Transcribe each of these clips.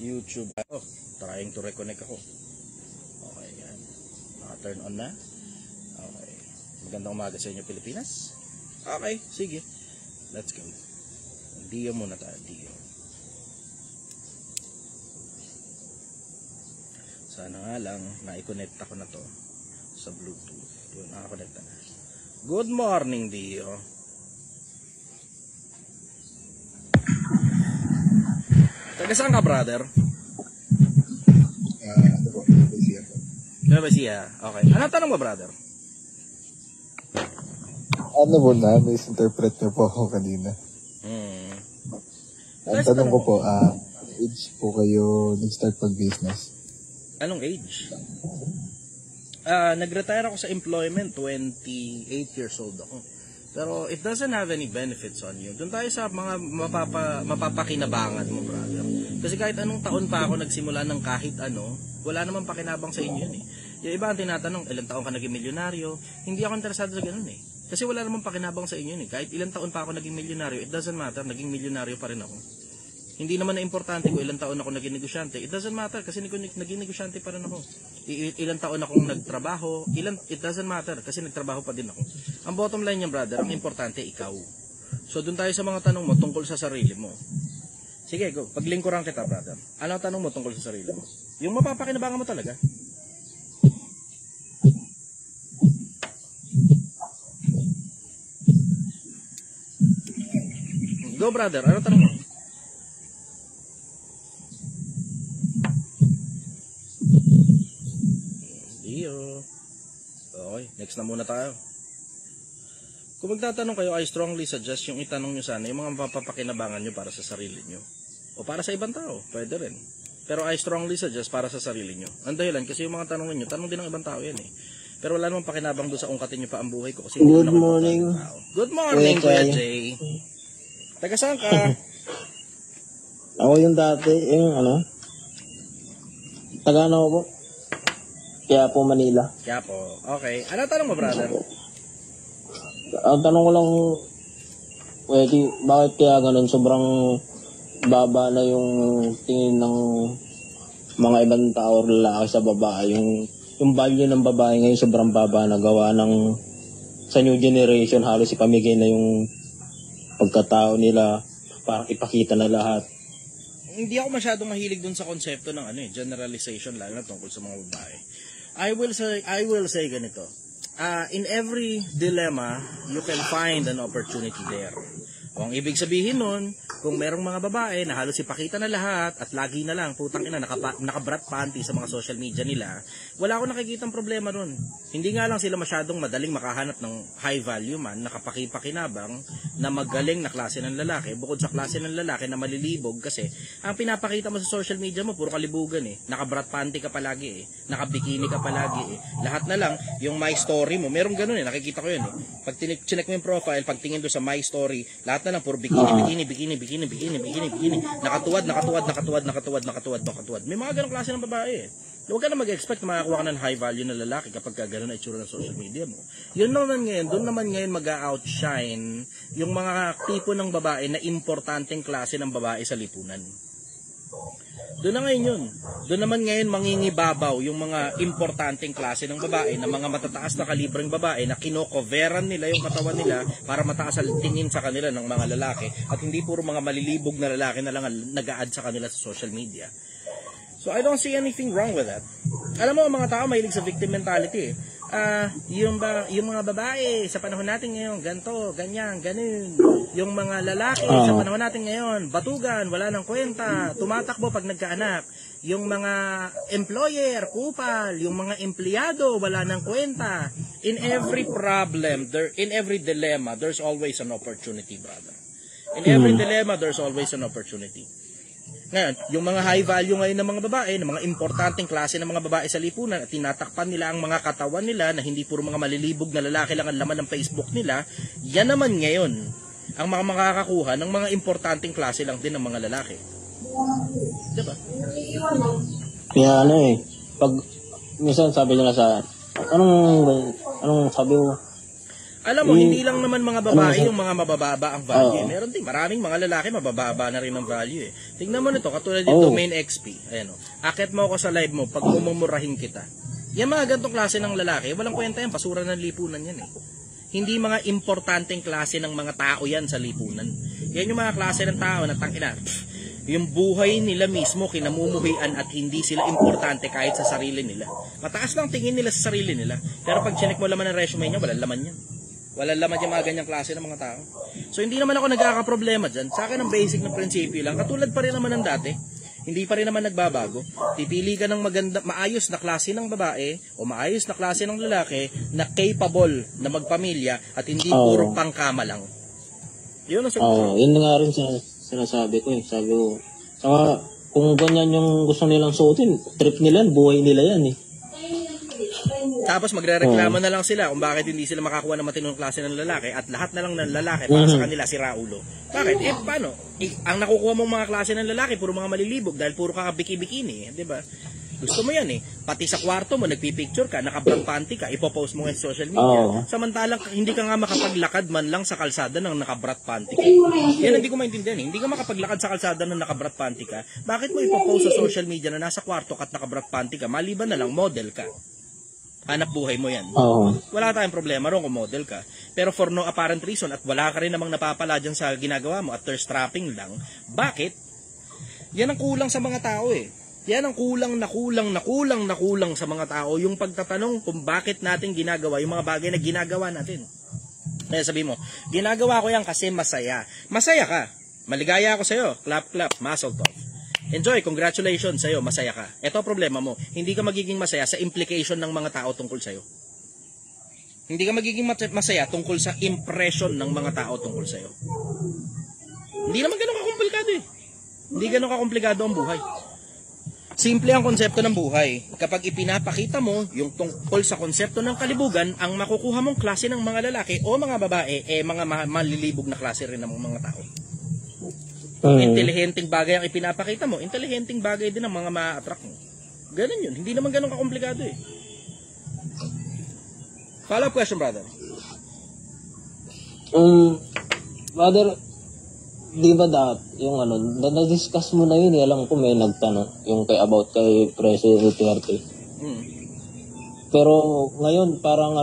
YouTube. Oh, trying to reconnect ako. Okay, yan. Naka-turn on na. Okay. Magandang umaga sa inyo, Pilipinas. Okay, sige. Let's go. Dio muna tayo, Dio. Sana nga lang, na-connect ako na to sa Bluetooth. Yun, nakakonect na. Good morning, Dio. Taga saan ka, brother? Nueva Okay. Ano tanong mo, brother? Ano po na? Misinterpret niyo po ako kanina. Ang tanong ko po, age po kayo nag-start pag-business? Anong age? Nag-retire ako sa employment, 28 years old ako. Pero it doesn't have any benefits on you. Doon tayo sa mga mapapakinabangan mo, brother. Kasi kahit anong taon pa ako nagsimula ng kahit ano, wala namang pakinabang sa inyo yun eh. Yung iba ang tinatanong, ilang taon ka naging milyonaryo? Hindi ako interesado sa ganun eh. Kasi wala namang pakinabang sa inyo yun eh. Kahit ilang taon pa ako naging milyonaryo, it doesn't matter, naging milyonaryo pa rin ako. Hindi naman na importante kung ilang taon ako naging negosyante. It doesn't matter kasi naging negosyante pa rin ako. Ilang taon akong nagtrabaho, it doesn't matter kasi nagtrabaho pa din ako. Ang bottom line niya, brother, ang importante ikaw. So doon tayo sa mga tanong mo tungkol sa sarili mo. Sige, go. Paglingkuran kita, brother. Ano ang tanong mo tungkol sa sarili mo? Yung mapapakinabangan mo talaga. Go, brother. Ano tanong mo? Okay, next na muna tayo. Kung magtatanong kayo, I strongly suggest yung itanong nyo sana yung mga mapapakinabangan nyo para sa sarili nyo. O para sa ibang tao, pwede rin. Pero I strongly suggest para sa sarili nyo. Ang dahilan, kasi yung mga tanong nyo, tanong din ng ibang tao yan eh. Pero wala namang pakinabang doon sa ungkatin nyo pa ang buhay ko. Kasi Good morning. Good morning, Kuya Jay. Taga saan ka? Ako yung dati, yung taga ano po? Kaya po Manila. Kaya po. Okay. Ano tanong mo, brother? Ang tanong ko lang, bakit kaya ganun sobrang baba na yung tingin ng mga ibang tao o lalaki sa babae? Yung value ng babae ngayon sobrang baba na gawa ng sa new generation, halos ipamigay na yung pagkatao nila para ipakita na lahat. Hindi ako masyadong mahilig dun sa konsepto ng generalization lalo na tungkol sa mga babae. I will say ganito. In every dilemma, you can find an opportunity there. O ang ibig sabihin nun, kung merong mga babae na halos ipakita na lahat at lagi na lang, putang ina, nakabrat panty sa mga social media nila, wala akong nakikitang problema nun. Hindi nga lang sila masyadong madaling makahanap ng high value man, nakapakipakinabang, na magaling na klase ng lalaki, bukod sa klase ng lalaki na malilibog kasi ang pinapakita mo sa social media mo, puro kalibugan eh. Nakabrat panty ka palagi eh. Nakabikini ka palagi eh. Lahat na lang, yung my story mo, merong ganun eh, nakikita ko yun eh. Pag chinek mo yung profile, pag tingin doon sa my story, lahat na lang puro bikini. Nakatuwad. May mga ganong klase ng babae eh. Huwag ka na mag-expect na makakuha ka ng high value na lalaki kapag gano'n na itsura ng social media mo. Doon naman ngayon mag-outshine yung mga tipo ng babae na importanteng klase ng babae sa lipunan. Doon na ngayon yun. Doon naman ngayon mangingibabaw yung mga importanteng klase ng babae na mga matataas na kalibreng babae na kinocoveran nila yung katawan nila para mataas ang tingin sa kanila ng mga lalaki at hindi puro mga malilibog na lalaki na lang nag-a-add sa kanila sa social media. So I don't see anything wrong with that. Alam mo, mga tao mahilig sa victim mentality eh. Yung mga babae sa panahon natin ngayon, ganto, ganyan, ganun. Yung mga lalaki sa panahon natin ngayon, batugan, wala nang kwenta, tumatakbo pag nagkaanak. Yung mga employer, kupal, yung mga empleyado, wala nang kwenta. In every problem, in every dilemma, there's always an opportunity, brother. In every dilemma, there's always an opportunity. Ngayon, yung mga high value ngayon ng mga babae, ng mga importanteng klase ng mga babae sa lipunan, at tinatakpan nila ang mga katawan nila na hindi puro mga malilibog na lalaki lang ang laman ng Facebook nila, yan naman ngayon ang mga makakakuha ng mga importanteng klase lang din ng mga lalaki. Diba? Kaya pag minsan sabi nila sa anong sabi mo? Alam mo, hindi lang naman mga babae yung mga mabababa ang value. Meron din, maraming mga lalaki mabababa na rin ang value eh. Tingnan mo nito, katulad dito, Main XP. Ayan o. Akit mo ako sa live mo, pag mumurahin kita. Yan mga ganitong klase ng lalaki, walang kwenta yan, basura ng lipunan yan eh. Hindi mga importanteng klase ng mga tao yan sa lipunan. Yan yung mga klase ng tao na tangina. Yung buhay nila mismo kinamumuhian at hindi sila importante kahit sa sarili nila. Mataas lang tingin nila sa sarili nila. Pero pag chinek mo laman ng resume niya, walang laman yan. Walang laman yung mga ganyang klase ng mga tao. So hindi naman ako nagkakaproblema dyan. Sa akin ang basic na prinsipyo lang. Katulad pa rin naman ng dati. Hindi pa rin naman nagbabago. Pipili ka ng maganda, maayos na klase ng babae o maayos na klase ng lalaki na capable na magpamilya at hindi puro pangkama lang. Yun ang sagot. Yun nga rin sinasabi ko eh. Sabi ko, saka kung ganyan yung gusto nilang suotin, trip nila yan, buhay nila yan eh. Tapos magrereklamo na lang sila kung bakit hindi sila makakuha ng matinong klase ng lalaki at lahat na lang ng lalaki para sa kanila si Raulo. Bakit? Paano? Ang nakukuha mong mga klase ng lalaki puro mga malilibog dahil puro ka bikini, di ba? Gusto mo yan eh. Pati sa kwarto mo, nagpipicture ka, naka-black panty ka, ipopost mo sa social media. Samantalang hindi ka nga makapaglakad man lang sa kalsada ng naka-brat panty ka. Yan hindi ko maintindihan eh. Hindi ka makapaglakad sa kalsada ng naka-brat panty ka. Bakit mo ipopost sa social media na nasa kwarto ka at naka-brat panty ka? Maliban na lang, model ka. Hanap buhay mo yan. Wala tayong problema ron kung model ka. Pero for no apparent reason at wala ka rin namang napapala dyan sa ginagawa mo at thirst trapping lang, bakit? Yan ang kulang sa mga tao eh. Yan ang kulang sa mga tao. Yung pagtatanong kung bakit natin ginagawa yung mga bagay na ginagawa natin. Kaya sabi mo, ginagawa ko yan kasi masaya. Masaya ka. Maligaya ako sa'yo. Clap, clap. Mazel tov. Enjoy, congratulations sa'yo, masaya ka. Ito ang problema mo, hindi ka magiging masaya sa implication ng mga tao tungkol sa'yo. Hindi ka magiging masaya tungkol sa impression ng mga tao tungkol sa'yo. Hindi naman ganun kakomplikado eh. Hindi ganun kakomplikado ang buhay. Simple ang konsepto ng buhay. Kapag ipinapakita mo yung tungkol sa konsepto ng kalibugan, ang makukuha mong klase ng mga lalaki o mga babae, mga malilibog na klase rin ng mga tao. Intelihenteng bagay ang ipinapakita mo, intelihenteng bagay din ang mga ma-attract mo. Ganun yun. Hindi naman ganun kakomplikado eh. Follow-up question, brother. Brother, di ba yung na-discuss mo na yun, alam ko may nagtanong, yung about kay President Duterte. Pero ngayon, parang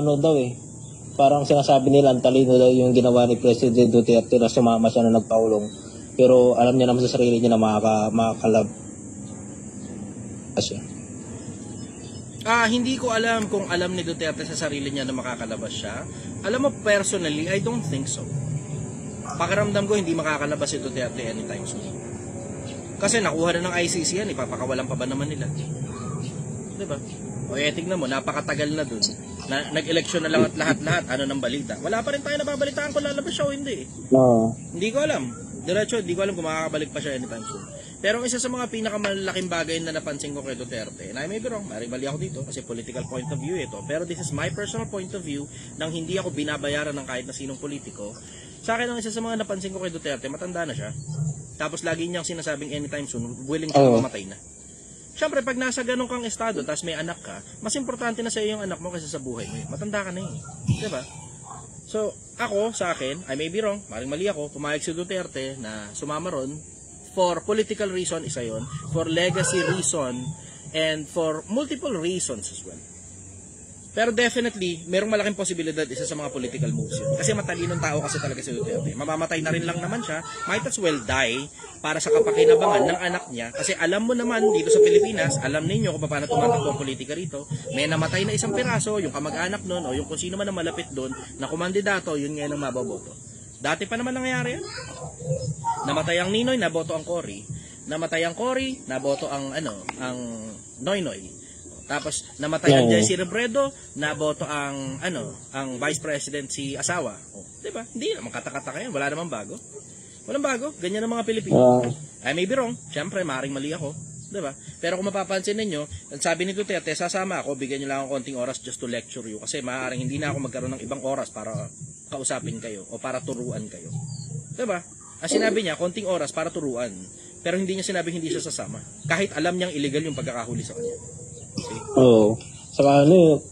parang sinasabi nila, ang talino daw yung ginawa ni President Duterte na sumama siya na nagpaulong. Pero alam niya naman sa sarili niya na makakalab siya. Hindi ko alam kung alam ni Duterte sa sarili niya na makakalabas siya. Alam mo, personally, I don't think so. Pakiramdam ko hindi makakalabas si Duterte anytime soon. Kasi nakuha na ng ICC yan, ipapakawalan pa ba naman nila? Diba? O tingnan mo, napakatagal na dun. Nag-eleksyon na lang at lahat-lahat, ano ng balita. Wala pa rin tayo nababalitaan kung lalabas siya o hindi. Hindi ko alam. Diretso, di ko alam kung makakabalik pa siya anytime soon. Pero isa sa mga pinakamalaking bagay na napansin ko kay Duterte, and I may be wrong, mali ako dito kasi political point of view ito, pero this is my personal point of view nang hindi ako binabayaran ng kahit na sinong politiko. Sa akin, ang isa sa mga napansin ko kay Duterte, matanda na siya. Tapos lagi niyang sinasabing anytime soon, willing siya mamatay na. Siyempre, pag nasa ganun kang estado, tapos may anak ka, mas importante na sa iyo yung anak mo kaysa sa buhay mo. Matanda ka na eh. Diba? So, ako, sa akin, I may be wrong, mali ako, pumayag si Duterte na sumama ron for political reason, isa yon, for legacy reason, and for multiple reasons as well. Pero definitely, merong malaking posibilidad isa sa mga political moves yun. Kasi matalinong tao kasi talaga si Duterte. Mamamatay na rin lang naman siya, might as well die para sa kapakinabangan ng anak niya. Kasi alam mo naman, dito sa Pilipinas, alam ninyo kung paano tumatakbo ang politika rito. May namatay na isang piraso, yung kamag-anak nun, o yung kung sino man ang malapit doon, na kumandidato, yun ngayon ang maboboto. Dati pa naman nangyayari yan. Namatay ang Ninoy, naboto ang Cory. Namatay ang Cory, naboto ang Noynoy. Tapos namatay ang Jesse Robredo, naboto ang Vice President si asawa. Oh, 'di ba? Hindi naman katakata yan, wala namang bago. Walang bago, ganyan ang mga Pilipino. I may be wrong, syempre maaaring mali ako, 'di ba? Pero kung mapapansin niyo, sabi ni Duterte, sasama ako, bigyan niyo lang ako konting oras just to lecture you kasi maaaring hindi na ako magkaroon ng ibang oras para kausapin kayo o para turuan kayo. 'Di ba? Ang sinabi niya, konting oras para turuan. Pero hindi niya sinabi hindi siya sasama. Kahit alam niyang illegal yung pagkakahuli sa kanya. Saka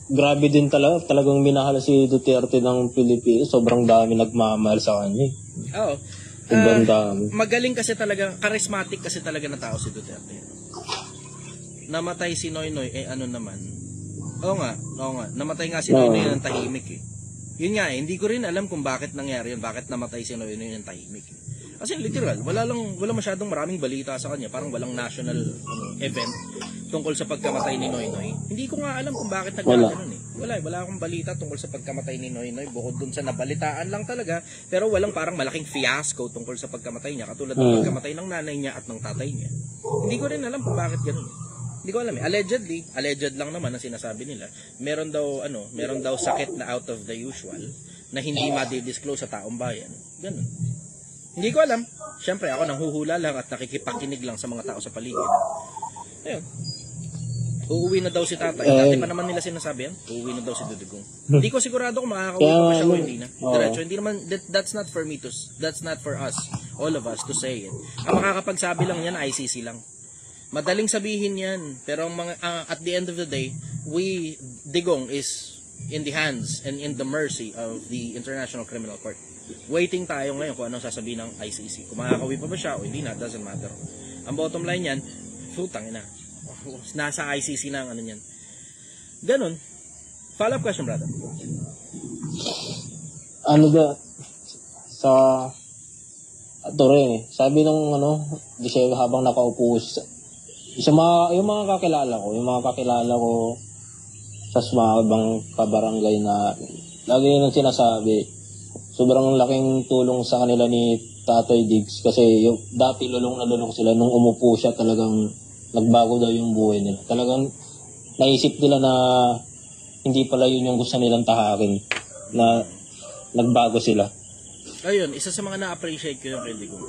grabe din talagang minahal si Duterte ng Pilipinas. Sobrang dami nagmamahal sa kanya. Oo. Sobrang dami. Magaling kasi talaga, charismatic kasi talaga na tao si Duterte. Namatay si Noynoy, ano naman. Oo nga. Namatay nga si Noynoy ng tahimik eh. Yun nga hindi ko rin alam kung bakit nangyari yun, bakit namatay si Noynoy ng tahimik. Kasi literal, wala masyadong maraming balita sa kanya, parang walang national event tungkol sa pagkamatay ni Noynoy. Hindi ko nga alam kung bakit nagkakaroon eh. Wala akong balita tungkol sa pagkamatay ni Noynoy, bukod dun sa nabalitaan lang talaga, pero walang parang malaking fiasco tungkol sa pagkamatay niya, katulad ng pagkamatay ng nanay niya at ng tatay niya. Hindi ko rin alam kung bakit ganoon. Hindi ko alam eh. Alleged lang naman ang sinasabi nila. Meron daw sakit na out of the usual na hindi ma-disclose sa taong bayan. Ganun. Hindi ko alam. Siyempre ako nanghuhula lang at nakikipakinig lang sa mga tao sa paligid. Ayun. Uuwi na daw si tatay. Dati pa naman nila sinasabi yan. Uuwi na daw si Dudugong. Hindi ko sigurado kung makakauwi pa siya o hindi na. Diretso, hindi naman, that's not for me that's not for us, all of us to say it. Ang makakapagsabi lang yan, ICC lang. Madaling sabihin yan. Pero ang at the end of the day, Digong is in the hands and in the mercy of the International Criminal Court. Waiting tayo ngayon kung anong sasabihin ng ICC. Kung makakauwi pa ba siya o hindi na, doesn't matter. Ang bottom line yan, putang ina. Nasa ICC na ang ano yan. Ganun. Follow-up question, brother. Sabi nung di siya habang nakaupo yung mga kakilala ko sa mga ibang kabarangay na lagi nang sinasabi, sobrang laking tulong sa kanila ni Tatay Diggs kasi dati lulong na lulong sila nung umupo siya, talagang nagbago daw yung buhay nila. Talagang naisip nila na hindi pala yun yung gusto nilang tahakin, na nagbago sila. Ayun, isa sa mga na-appreciate ko yung kay Digong.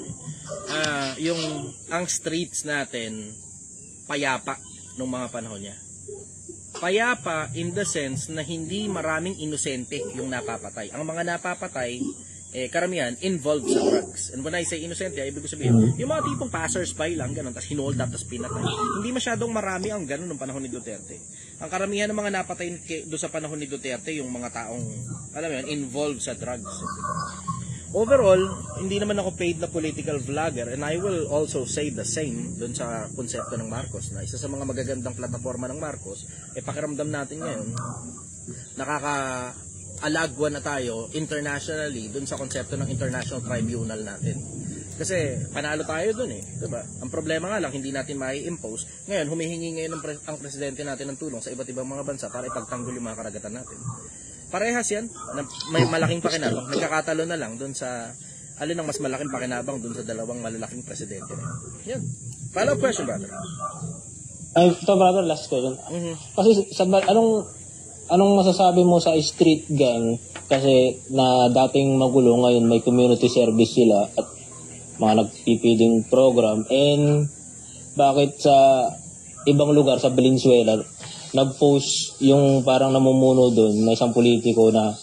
Ang streets natin payapa nung mga panahon niya. Payapa in the sense na hindi maraming inosente yung napapatay. Ang mga napapatay, karamihan, involved sa drugs. And when I say inosente, ibig ko sabihin, yung mga tipong passers-by lang, ganun, tapos hinold up, tapos pinatay. Hindi masyadong marami ang ganun nung panahon ni Duterte. Ang karamihan ng mga napatay doon sa panahon ni Duterte, yung mga taong, alam mo yun, involved sa drugs. Overall, hindi naman ako paid na political vlogger, and I will also say the same dun sa konsepto ng Marcos, na isa sa mga magagandang plataforma ng Marcos, pakiramdam natin ngayon, nakaka-alagwa na tayo internationally dun sa konsepto ng international tribunal natin. Kasi panalo tayo dun diba? Ang problema nga lang, hindi natin mai-impose. Ngayon, humihingi ngayon ang presidente natin ng tulong sa iba't ibang mga bansa para ipagtanggol yung mga karagatan natin. Parehas yan, may malaking pakinabang. Nagkakatalo na lang doon sa alin ang mas malaking pakinabang doon sa dalawang malalaking presidente na yan. Follow-up question, brother. Ito, brother, last question. Kasi anong masasabi mo sa street gang, kasi na dating magulo, ngayon may community service sila at mga nagpipiding program, and bakit sa ibang lugar sa Valenzuela nag-post yung parang namumuno doon na isang politiko na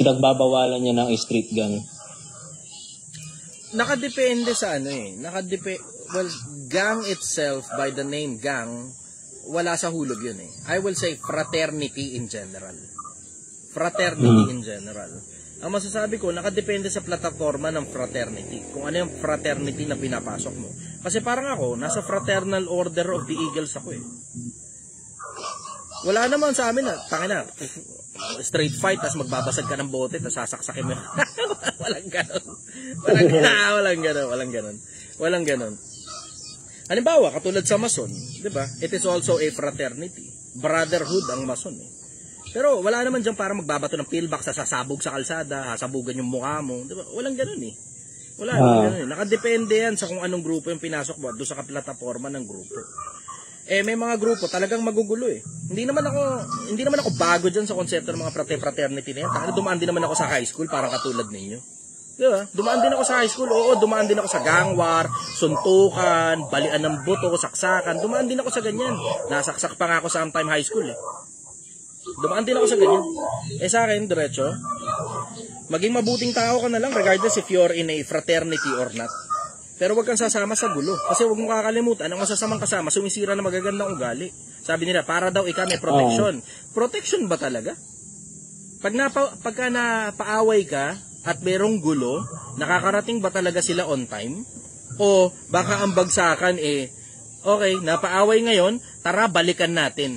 pinagbabawalan niya ng street gang? Nakadepende sa well, gang itself, by the name gang, wala sa hulog yun I will say fraternity in general. Ang masasabi ko, nakadepende sa plataforma ng fraternity. Kung ano yung fraternity na pinapasok mo. Kasi parang ako, nasa Fraternal Order of the Eagles ako Wala naman sa amin tangina, straight fight, tapos magbabasag ka ng bote, tapos sasaksakin mo. Walang ganon. Halimbawa, katulad sa Mason, di ba? It is also a fraternity. Brotherhood ang Mason Pero wala naman dyan para magbabato ng pillbox, sasabog sa kalsada, sasabugan yung mukha mo. Di ba? Walang ganon Wala naman Nakadepende yan sa kung anong grupo yung pinasok mo at doon sa plataforma ng grupo. May mga grupo talagang magugulo Hindi naman ako bago diyan sa konsepto ng mga fraternity na yan. Dumaan din naman ako sa high school parang katulad ninyo. Di ba? Dumaan din ako sa high school. Oo, dumaan din ako sa gang war, suntukan, balian ng buto, saksakan. Dumaan din ako sa ganyan. Nasaksak pa nga ako sa sometime high school Dumaan din ako sa ganyan. Sa akin, diretso, maging mabuting tao ka na lang regardless if you're in a fraternity or not. Pero wag kang sasama sa gulo. Kasi wag mong kakalimutan, ang masasamang kasama, sumisira na magagandang ugali. Sabi nila, para daw ikaw may protection. Protection ba talaga? Pagka napaaway ka at merong gulo, nakakarating ba talaga sila on time? O baka ang bagsakan okay, napaaway ngayon, tara balikan natin.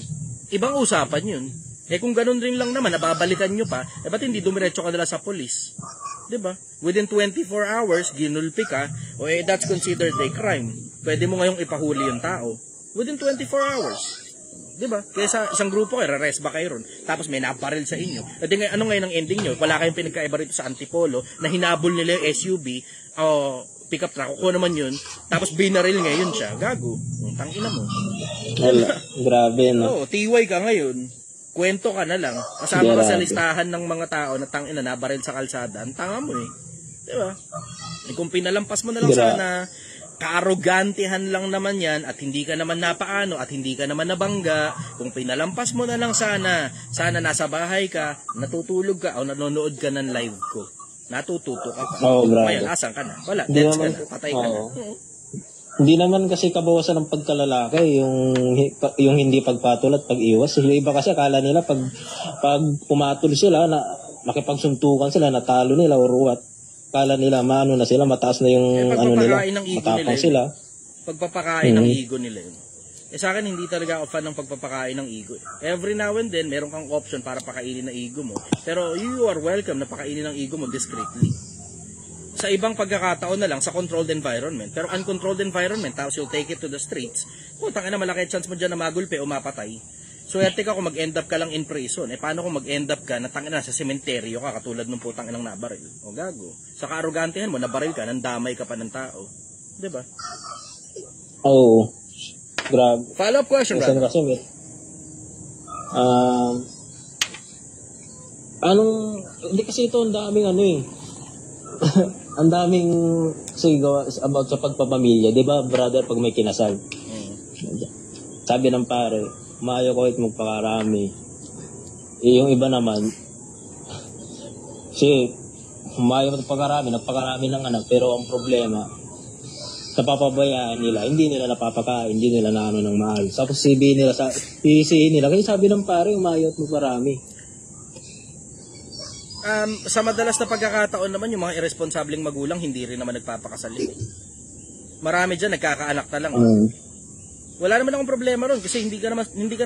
Ibang usapan yun. Kung ganun rin lang naman, nababalikan nyo pa, ba't hindi dumiretso ka nila sa polis? Diba? Within 24 hours, ginulpi ka, that's considered a crime. Pwede mo ngayong ipahuli yung tao. Within 24 hours. Diba? Kaya sa isang grupo, re-rest ba kayo ron? Tapos may naparil sa inyo. Ano ngayon ang ending nyo? Wala kayong pinagkaiba rito sa Antipolo na hinabol nila yung SUV, pickup truck, ko naman yun, tapos binaril ngayon siya. Gago. Tangina mo. Grabe, no? Tiway ka ngayon. Kwento ka na lang. Kasama ka sa listahan ng mga tao na tangina nabaril sa kalsada. Ang tanga mo Diba? Kung pinalampas mo na lang sana, kaarogantihan lang naman yan at hindi ka naman napaano at hindi ka naman nabangga. Kung pinalampas mo na lang sana nasa bahay ka, natutulog ka o nanonood ka ng live ko. Natututo ka pa. Ngayon, asan ka na? Wala, dead ka na, patay ka na. Hindi naman kasi kabawasan ng pagkalalaki yung hindi pagpatol at pag-iwas. Yung iba kasi akala nila pag pumatol sila, nakipagsuntukan sila, natalo nila or what. Akala nila maano na sila, mataas na yung nila, matapang sila. Pagpapakain ng ego nila yun. Sa akin, hindi talaga ako fan ng pagpapakain ng ego. Every now and then, meron kang option para pakainin ng ego mo. Pero you are welcome na pakainin ng ego mo discreetly. Sa ibang pagkakataon na lang sa controlled environment. Pero uncontrolled environment, tapos you'll take it to the streets, putang ina, malaki chance mo dyan na magulpe o mapatay. Swerte ka kung mag-end up ka lang in prison. Paano kung mag-end up ka na tangina sa sementeryo ka katulad ng putang inang nabaril? O gago. Sa kaarogantehan mo, nabaril ka, nandamay ka pa ng tao. Diba? Oo. Grabe. Follow-up question, brother. Hindi kasi ito ang daming ang daming sigaw about sa pagpapamilya, di ba, brother, pag may kinasal? Sabi ng pare, maayo ko it magpakarami. Yung iba naman, maayo magpakarami, nagpakarami ng anak, pero ang problema, napapabayaan nila, hindi nila napapakain, hindi nila naano ng mahal. Tapos sisihin nila, kaya sabi ng pare, maayo at magparami. Sa madalas na pagkakataon naman, yung mga irresponsableng magulang, hindi rin naman nagpapakasal. Marami dyan, nagkakaanak na lang. Wala naman akong problema ron kasi hindi ka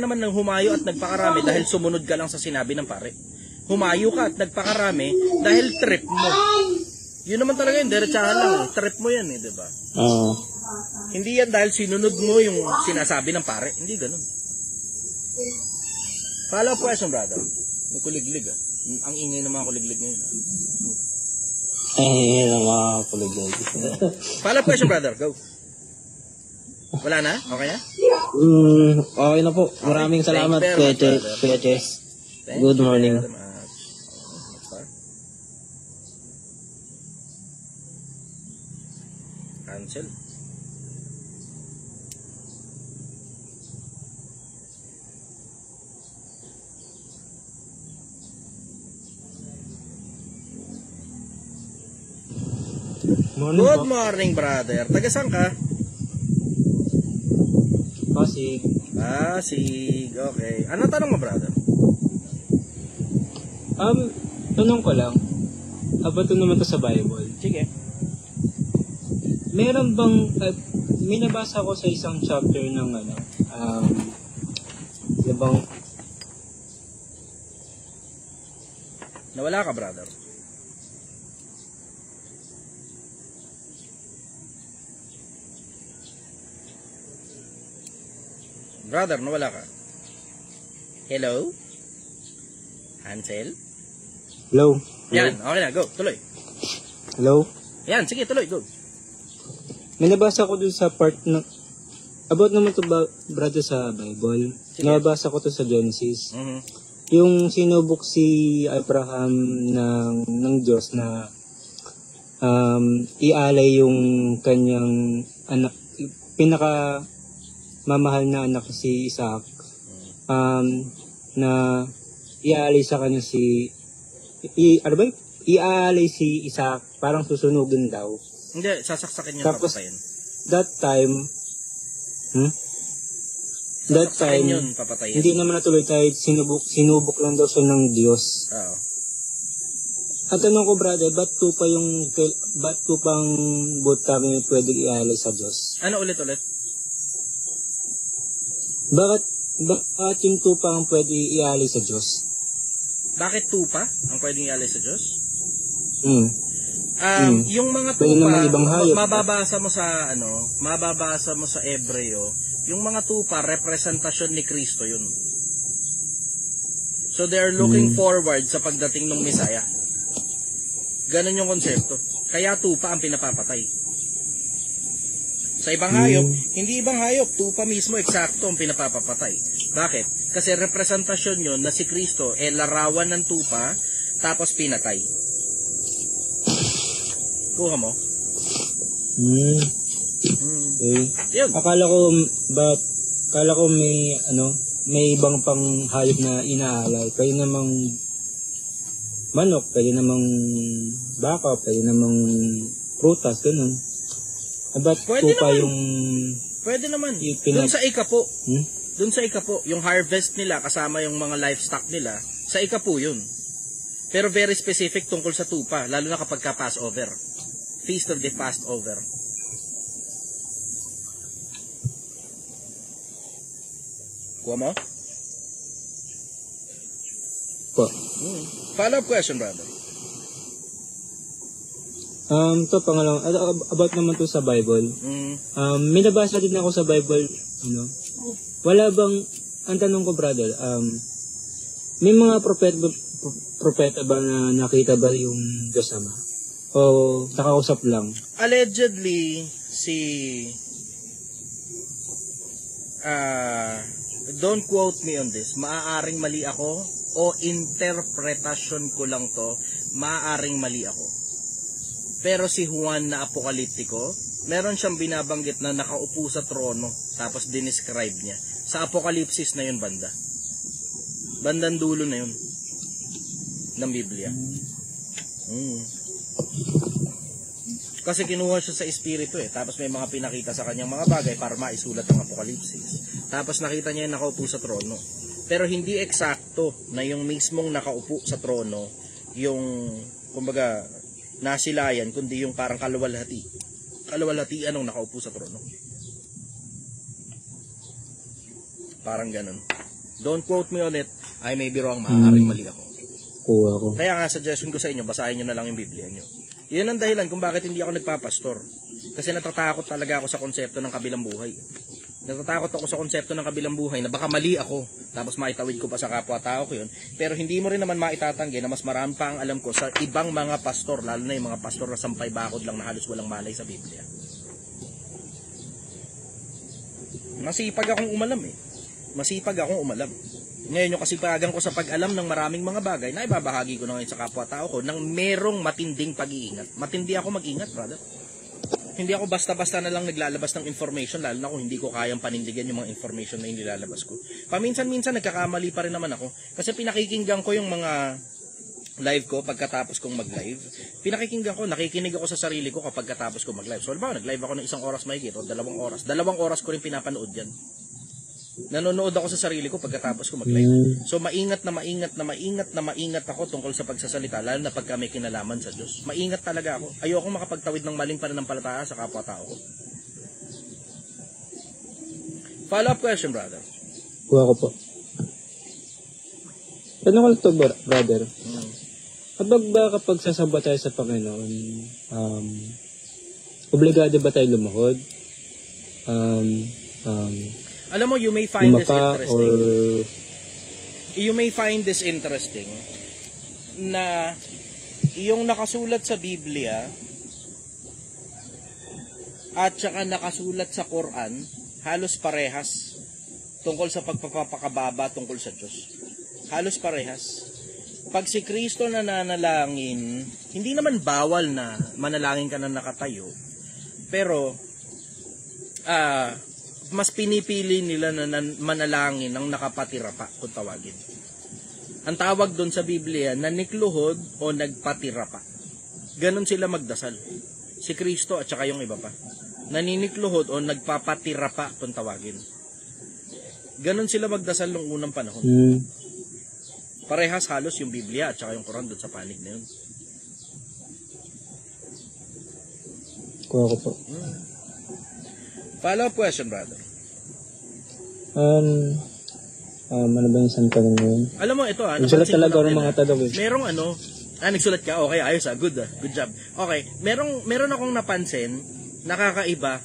naman nang humayo at nagpakarami dahil sumunod ka lang sa sinabi ng pare. Humayo ka at nagpakarami dahil trip mo. Yun naman talaga yun, diretsahan lang. Trip mo yan di ba? Hindi yan dahil sinunod mo yung sinasabi ng pare. Hindi ganun. Follow up question, brother. May kuliglig Ang ingay ng mga kuliglig ngayon. Ng mga kuliglig. Follow up question, brother. Go. Wala na? Okay na? Okay na po. Maraming salamat, Kuya Chess. Good morning. Cancel. Good morning, brother. Taga saan ka? Pasig. Pasig. Okay. Ano tanong mo, brother? Tanong ko lang. About naman to sa Bible. Sige. Meron bang may nabasa ko sa isang chapter ng Nawala ka, brother. Brother, nawala ka. Hello? Hansel? Hello? Yan, okay na, go, tuloy. Hello? Yan, sige, tuloy, go. May nabasa ko dun sa part ng about naman to brother sa Bible. Sige. Nabasa ko to sa Genesis. Yung sinubok si Abraham ng Diyos na ialay yung kanyang anak, pinaka mamahal na anak si Isaac, na iaalay sa kanya iaalay si Isaac, parang susunugin daw. Hindi, sasaksakin niya Tapos, papatayin. that time, that Sasaksakin time, yun, papatayin. hindi naman natuloy tayo, sinubok lang daw siya ng Diyos. Oo. At tanong ko, brother, ba't tupang both kami pwede ialay sa Diyos? Ano ulit? Bakit yung tupa ang pwede ialay sa Diyos? Bakit tupa ang pwedeng ialay sa Diyos? Hmm. Yung mga Pwede naman tupa, ibang hayop. mababasa mo sa Ebreo, yung mga tupa, representasyon ni Kristo yun. So they are looking forward sa pagdating ng Messiah. Ganon yung konsepto. Kaya tupa ang pinapapatay. Sa ibang hayop, hindi ibang hayop, tupa mismo eksakto ang pinapapatay. Bakit? Kasi representasyon yun na si Kristo larawan ng tupa tapos pinatay. Kuha mo? Okay. Yun. Akala ko may ibang pang hayop na inaalay. Pwede namang manok, pwede namang baka, pwede namang prutas, ganun. Ba't Pwede tupa naman. yung... Pwede naman. Yung Doon sa ikapo. Doon sa ikapo, yung harvest nila kasama yung mga livestock nila, sa ikapo yun. Pero very specific tungkol sa tupa, lalo na kapag ka Passover. Feast of the Passover. Kuha mo? Po. Follow-up question, brother. To pangalawang, about naman to sa Bible. May nabasa din ako sa Bible, wala bang, ang tanong ko, brother, may mga propeta ba na nakita ba yung Diyos Ama? O nakausap lang? Allegedly, don't quote me on this, maaaring mali ako, o interpretasyon ko lang to, maaaring mali ako. Pero si Juan na apokaliptiko, meron siyang binabanggit na nakaupo sa trono, tapos dinescribe niya. Sa Apokalipsis na yun, bandang dulo na yun ng Biblia. Kasi kinuha siya sa espiritu tapos may mga pinakita sa kanyang mga bagay para maisulat ang Apokalipsis. Tapos nakita niya yung nakaupo sa trono. Pero hindi eksakto na yung mismong nakaupo sa trono, yung, kumbaga, nasilayan, kundi yung parang kaluwalhatian ng nakaupo sa trono. Parang ganun. Don't quote me on it. I may be wrong, maaaring mali ako. Kuha ko. Kaya nga, suggestion ko sa inyo, basahin nyo na lang yung Biblia nyo. Yun ang dahilan kung bakit hindi ako nagpapastor. Kasi natatakot talaga ako sa konsepto ng kabilang buhay. Natatakot ako sa konsepto ng kabilang buhay na baka mali ako, tapos maitawid ko pa sa kapwa-tao ko yun. Pero hindi mo rin naman maitatanggi na mas marami pa ang alam ko sa ibang mga pastor, lalo na yung mga pastor na sampay bakod lang na halos walang malay sa Biblia. Masipag akong umalam. Ngayon yung kasipagan ko sa pag-alam ng maraming mga bagay na ibabahagi ko na ngayon sa kapwa-tao ko nang merong matinding pag-iingat. Matindi ako mag-ingat, brother. Hindi ako basta-basta na lang naglalabas ng information, lalo na kung hindi ko kayang panindigan yung mga information na inilalabas ko. Paminsan-minsan nagkakamali pa rin naman ako kasi pinakikinggan ko yung mga live ko pagkatapos kong mag-live. Nakikinig ako sa sarili ko kapag katapos kong mag-live. So, nag-live ako ng 1 oras mahigit o 2 oras. 2 oras ko rin pinapanood yan. Nanonood ako sa sarili ko pagkatapos ko mag-live. So, maingat ako tungkol sa pagsasalita, lalo na pagka may kinalaman sa Diyos. Maingat talaga ako. Ayokong makapagtawid ng maling pananampalataya sa kapwa-tao ko. Follow-up question, brother. Kuha ko po. Tanong ko lang to, brother. Kapag sasamba tayo sa Panginoon, obligado ba tayo lumahod? Alam mo, you may find this interesting. You may find this interesting na yung nakasulat sa Biblia at saka nakasulat sa Quran, halos parehas tungkol sa pagpapakababa tungkol sa Diyos. Halos parehas. Pag si Kristo nananalangin, hindi naman bawal na manalangin ka na nakatayo, pero mas pinipili nila na manalangin ng nakapatira pa, kung tawagin. Ang tawag doon sa Biblia, nanikluhod o nagpatira pa. Ganon sila magdasal. si Kristo at saka yung iba pa. Naninikluhod o nagpapatira pa kung tawagin. Ganon sila magdasal nung unang panahon. Parehas halos yung Biblia at saka yung Quran doon sa panig na yun. Kuha ko po. Follow-up question, brother. Ano ba yung isang tanong na yun? Alam mo, ito Nagsulat talaga ng mga tanong eh. merong nagsulat ka? Okay, ayos good job. Okay, meron akong napansin, nakakaiba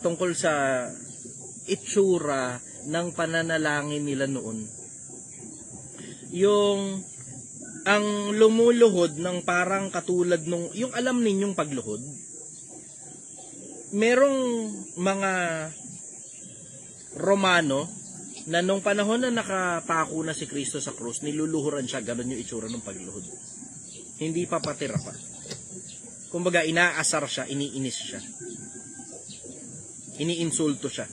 tungkol sa itsura ng pananalangin nila noon. Ang lumuluhod ng parang katulad yung alam ninyong pagluhod, merong mga Romano na nung panahon na nakapako na si Kristo sa krus, niluluhuran siya, ganun yung itsura ng pagluhod. Hindi pa patira pa. Kumbaga, inaasar siya, iniinis siya. Iniinsulto siya.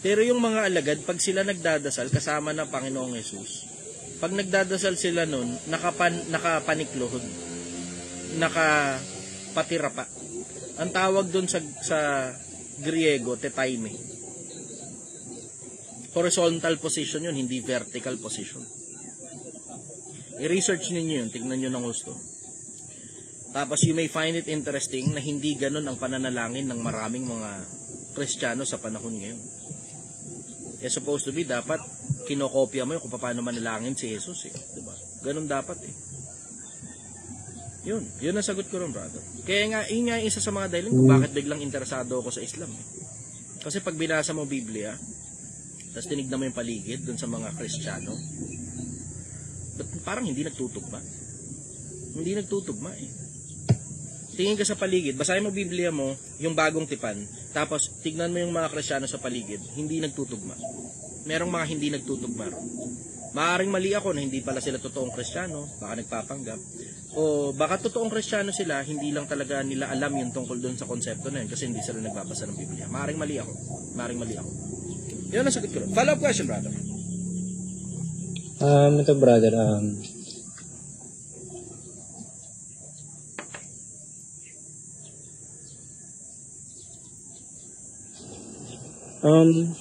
Pero yung mga alagad, pag sila nagdadasal, kasama ng Panginoong Yesus, pag nagdadasal sila nun, nakapanikluhod. Nakapatira pa. Ang tawag dun sa Griego, tetaime. Horizontal position yun, hindi vertical position. I-research ninyo yun, tignan nyo ng gusto. Tapos you may find it interesting na hindi ganun ang pananalangin ng maraming mga Kristiyano sa panahon ngayon. Supposed to be, dapat kinokopya mo yun kung paano manalangin si Jesus eh. Diba? Ganun dapat eh. Yun ang sagot ko rin, brother. Kaya nga, yun nga isa sa mga dahilan kung bakit biglang interesado ako sa Islam. Kasi pag binasa mo Biblia, tapos tinignan mo yung paligid dun sa mga Kristiyano, parang hindi nagtutugma. Hindi nagtutugma eh. Tingin ka sa paligid, basahin mo Biblia mo, yung bagong tipan, tapos tignan mo yung mga Kristiyano sa paligid, hindi nagtutugma. Merong mga hindi nagtutugma ron. Maaring mali ako na hindi pala sila totoong Kristiyano, baka nagpapanggap. O baka totoong Kristiyano sila, hindi lang talaga nila alam yung tungkol doon sa konsepto na yun kasi hindi sila nagbabasa ng Biblia. Maaring mali ako. Yun ang sagot ko. Follow-up question, brother. Ito, brother.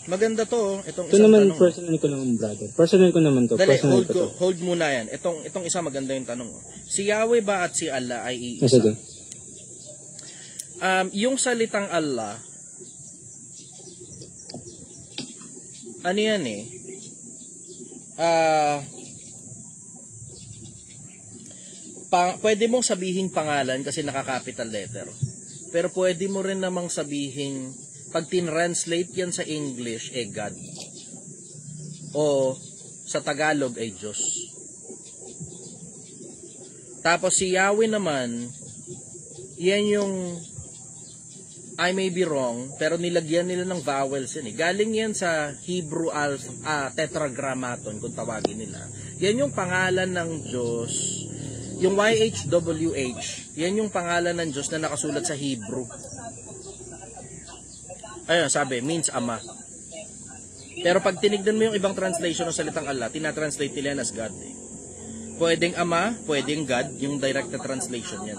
Maganda to. Itong naman, tanong. personal ko naman, brother. Personal ko naman to. Dali, Personal hold muna yan. Itong isa maganda yung tanong. Si Yahweh ba at si Allah ay iisa? Sige. Yung salitang Allah, ano yan eh? Pwede mong sabihin pangalan kasi naka-capital letter. Pero pwede mo rin namang sabihin, pag tin-translate yan sa English, God. O sa Tagalog ay Diyos. Tapos si Yahweh naman, yan yung, I may be wrong, pero nilagyan nila ng vowels yan eh. Galing yan sa Hebrew tetragrammaton, kung tawagin nila. Yan yung pangalan ng Diyos. Yung YHWH, yan yung pangalan ng Diyos na nakasulat sa Hebrew. Ayun, sabi, means Ama. Pero pag tinignan mo yung ibang translation ng salitang Allah, tinatranslate nila as God eh. Pwedeng Ama, pwedeng God, yung direct na translation yan.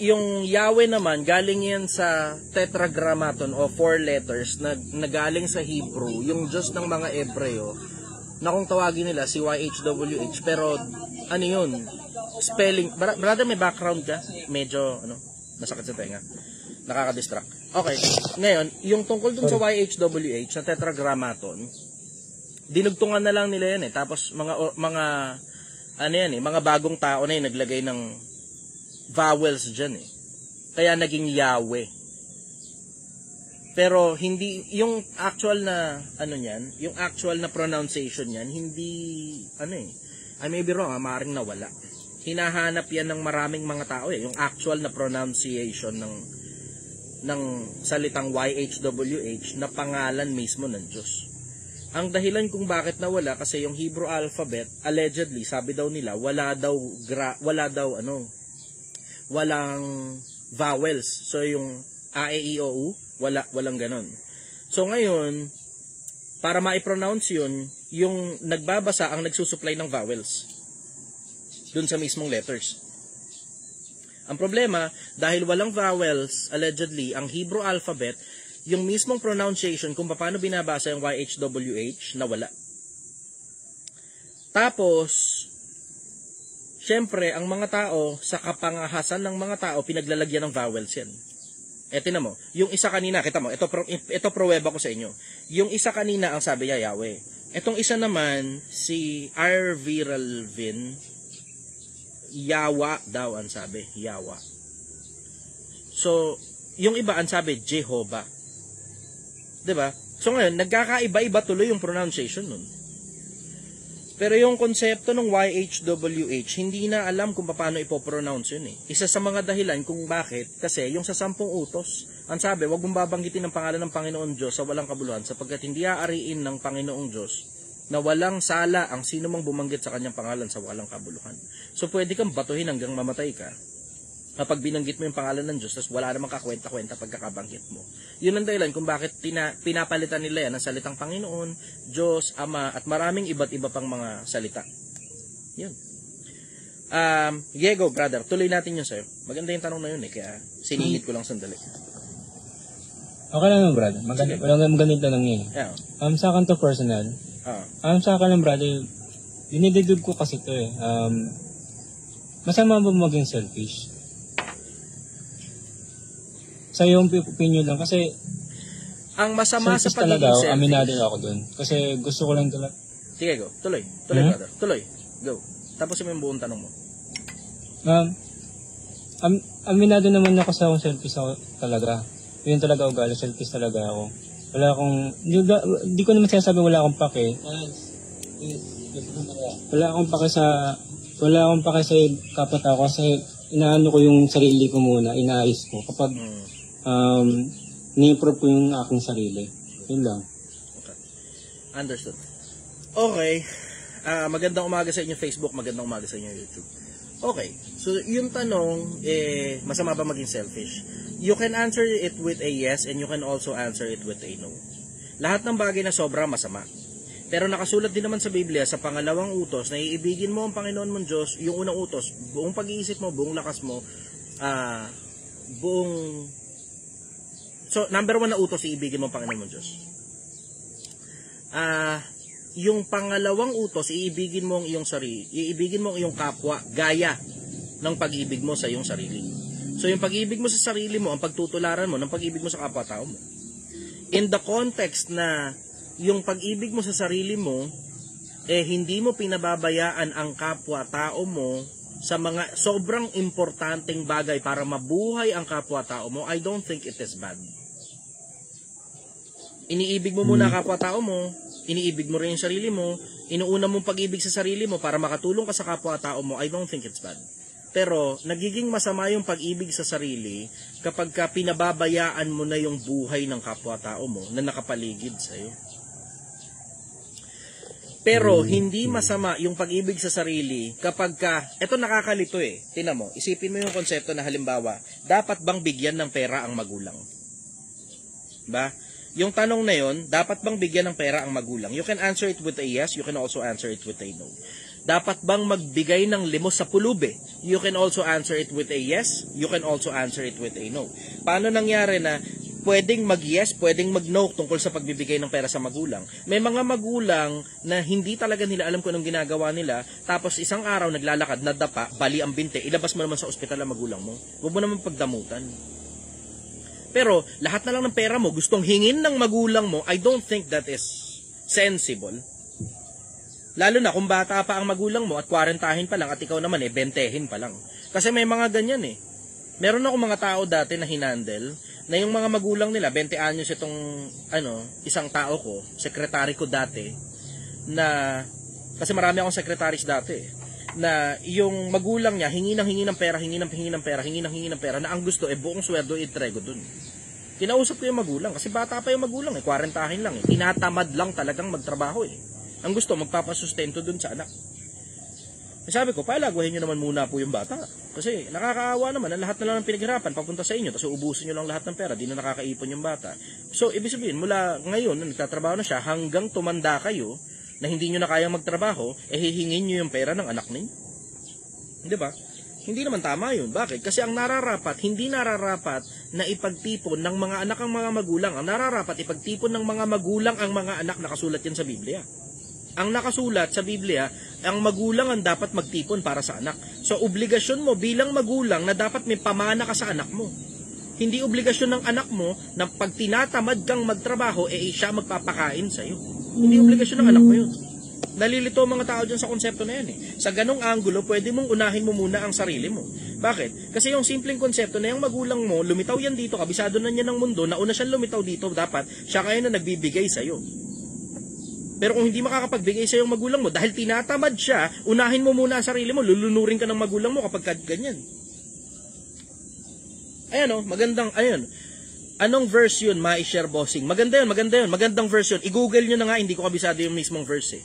Yung Yahweh naman, galing yan sa tetragrammaton o 4 letters na galing sa Hebrew, yung Diyos ng mga Ebreo, na kung tawagin nila si YHWH, pero ano yun? Spelling, brother, may background ka? Medyo, masakit sa tenga. Nakaka-distract. Okay, ngayon, yung tungkol dun sa YHWH, sa tetragrammaton, dinugtungan na lang nila yan eh. Tapos mga bagong tao na yung naglagay ng vowels dyan eh. Kaya naging Yahweh. Pero hindi, yung actual na, yung actual na pronunciation yan, hindi, I may be wrong, maaaring nawala. Hinahanap yan ng maraming mga tao eh, yung actual na pronunciation ng salitang YHWH na pangalan mismo ng Diyos. Ang dahilan kung bakit nawala kasi yung Hebrew alphabet, allegedly, sabi daw nila, walang vowels. So yung A, E, I, O, U, walang ganon. So ngayon, para ma-pronounce yun, yung nagbabasa ang nagsusupply ng vowels. dun sa mismong letters. Ang problema, dahil walang vowels, allegedly, ang Hebrew alphabet, yung mismong pronunciation kung paano binabasa yung YHWH, nawala. Tapos, syempre, ang mga tao, sa kapangahasan ng mga tao, pinaglalagyan ng vowels yan. Tinan mo, yung isa kanina, kita mo, ito pruweba ko sa inyo. Yung isa kanina, ang sabi niya, Yahweh. Itong isa naman, si R. Viralvin, Yawa daw ang sabi, Yawa. So, yung iba ang sabi, Jehovah. 'Di ba? So ngayon, nagkakaiba-iba tuloy yung pronunciation nun. Pero yung konsepto ng YHWH, hindi na alam kung paano ipopronounce yun eh. Isa sa mga dahilan kung bakit, kasi yung sa 10 utos, ang sabi, wag mong babanggitin ang pangalan ng Panginoon Diyos sa walang kabuluhan, sapagkat hindi aariin ng Panginoong Diyos na walang sala ang sino mang bumanggit sa kanyang pangalan sa walang kabuluhan. So pwede kang batuhin hanggang mamatay ka kapag binanggit mo yung pangalan ng Diyos, tapos wala namang kakwenta-kwenta pagkakabanggit mo. Yun ang dahilan kung bakit pinapalitan nila yan ng salitang Panginoon, Diyos, Ama, at maraming iba't iba pang mga salita. Yun. Diego, brother, tuloy natin yun sa'yo. Maganda yung tanong na yun eh, kaya siningit ko lang sandali. Okay lang yun, brother. Magandang tanong yun. Yeah. Sa akin to personal. Sa akin lang, brother, dinididug ko kasi to eh. Masama ba maging selfish? Sa iyong opinion lang, kasi ang masama sa pagiging talaga, selfish. Aminado ako dun. Kasi gusto ko lang talaga. Sige, go. Tuloy, brother. Tuloy. Go. Tapos yung buong tanong mo. Aminado naman ako sa akong selfish ako talaga. Yun talaga ugali, selfish talaga ako. Wala akong, di ko naman sinasabi wala akong pake. Wala akong pake sa kapatao kasi inaano ko yung sarili ko muna, inaayos ko. Kapag ni-improve ko yung aking sarili. Yun lang. Okay. Understood. Okay. Magandang umaga sa inyo Facebook, magandang umaga sa inyo YouTube. Okay. So, yung tanong, masama ba maging selfish? You can answer it with a yes and you can also answer it with a no. Lahat ng bagay na sobra masama. Pero nakasulat din naman sa Biblia sa pangalawang utos na iibigin mo ang Panginoon mong Diyos, yung unang utos, buong pag-iisip mo, buong lakas mo, So, number 1 na utos, iibigin mo ang Panginoon mong Diyos. Yung pangalawang utos, iibigin mo ang iyong sarili, iibigin mo ang iyong kapwa, gaya ng pag-ibig mo sa iyong sarili. So, yung pag-ibig mo sa sarili mo, ang pagtutularan mo ng pag-ibig mo sa kapwa-tao mo. In the context na yung pag-ibig mo sa sarili mo, hindi mo pinababayaan ang kapwa-tao mo sa mga sobrang importanteng bagay para mabuhay ang kapwa-tao mo, I don't think it is bad. Iniibig mo muna ang kapwa-tao mo, iniibig mo rin yung sarili mo, inuuna mong pag-ibig sa sarili mo para makatulong ka sa kapwa-tao mo, I don't think it's bad. Pero, nagiging masama yung pag-ibig sa sarili kapag ka pinababayaan mo na yung buhay ng kapwa-tao mo na nakapaligid sa'yo. Pero, hindi masama yung pag-ibig sa sarili kapag ka, eto nakakalito eh, tingnan mo, isipin mo yung konsepto na halimbawa, dapat bang bigyan ng pera ang magulang? Ba? Yung tanong na yon, dapat bang bigyan ng pera ang magulang? You can answer it with a yes, you can also answer it with a no. Dapat bang magbigay ng limos sa pulube? You can also answer it with a yes, you can also answer it with a no. Paano nangyari na pwedeng mag-yes, pwedeng mag-no tungkol sa pagbibigay ng pera sa magulang? May mga magulang na hindi talaga nila alam kung anong ginagawa nila, tapos isang araw naglalakad, nadapa, bali ang binte, ilabas mo naman sa ospital ang magulang mo. Huwag mo naman pagdamutan. Pero lahat na lang ng pera mo gustong hingin ng magulang mo, I don't think that is sensible. Lalo na kung bata pa ang magulang mo at 40 pa lang at ikaw naman 20 pa lang. Kasi may mga ganyan eh. Meron ako mga tao dati na hinandle na yung mga magulang nila, 20 anyos itong isang tao ko, sekretary ko dati, na, kasi marami akong secretaries dati, na yung magulang niya, hingi ng pera, na ang gusto, buong sweldo itrego dun. Kinausap ko yung magulang, kasi bata pa yung magulang, 40 lang, tinatamad lang talagang magtrabaho eh. Ang gusto, magpapasustento dun sa anak. Sabi ko, palaguhin nyo naman muna po yung bata. Kasi nakakaawa naman, ang lahat na lang ng pinaghirapan papunta sa inyo, tapos ubusin nyo lang lahat ng pera, di na nakakaipon yung bata. So, ibig sabihin, mula ngayon, nagtatrabaho na siya, hanggang tumanda kayo, na hindi nyo na kayang magtrabaho, hihingin nyo yung pera ng anak ninyo. Di ba? Hindi naman tama yun. Bakit? Kasi ang nararapat, hindi nararapat na ipagtipon ng mga anak ang mga magulang. Ang nararapat, ipagtipon ng mga magulang ang mga anak, nakasulat yan sa Biblia. Ang nakasulat sa Biblia, ang magulang ang dapat magtipon para sa anak. So, obligasyon mo bilang magulang na dapat may pamana ka sa anak mo. Hindi obligasyon ng anak mo na pag tinatamad kang magtrabaho, siya magpapakain sa'yo. Hindi obligasyon ng anak mo yun. Nalilito ang mga tao dyan sa konsepto na yan eh. Sa ganong angulo, pwede mong unahin mo muna ang sarili mo. Bakit? Kasi yung simpleng konsepto na yung magulang mo, lumitaw yan dito, kabisado na niya ng mundo, nauna siyang lumitaw dito, dapat siya kaya na nagbibigay sa'yo. Pero kung hindi makakapagbigay sa'yo yung magulang mo, dahil tinatamad siya, unahin mo muna ang sarili mo, lulunurin ka ng magulang mo kapag ganyan. Ayan o, magandang, ayan. Anong verse yun, ma-share bossing? Maganda yun, magandang verse yun. I-google nyo na nga, hindi ko kabisado yung mismong verse eh.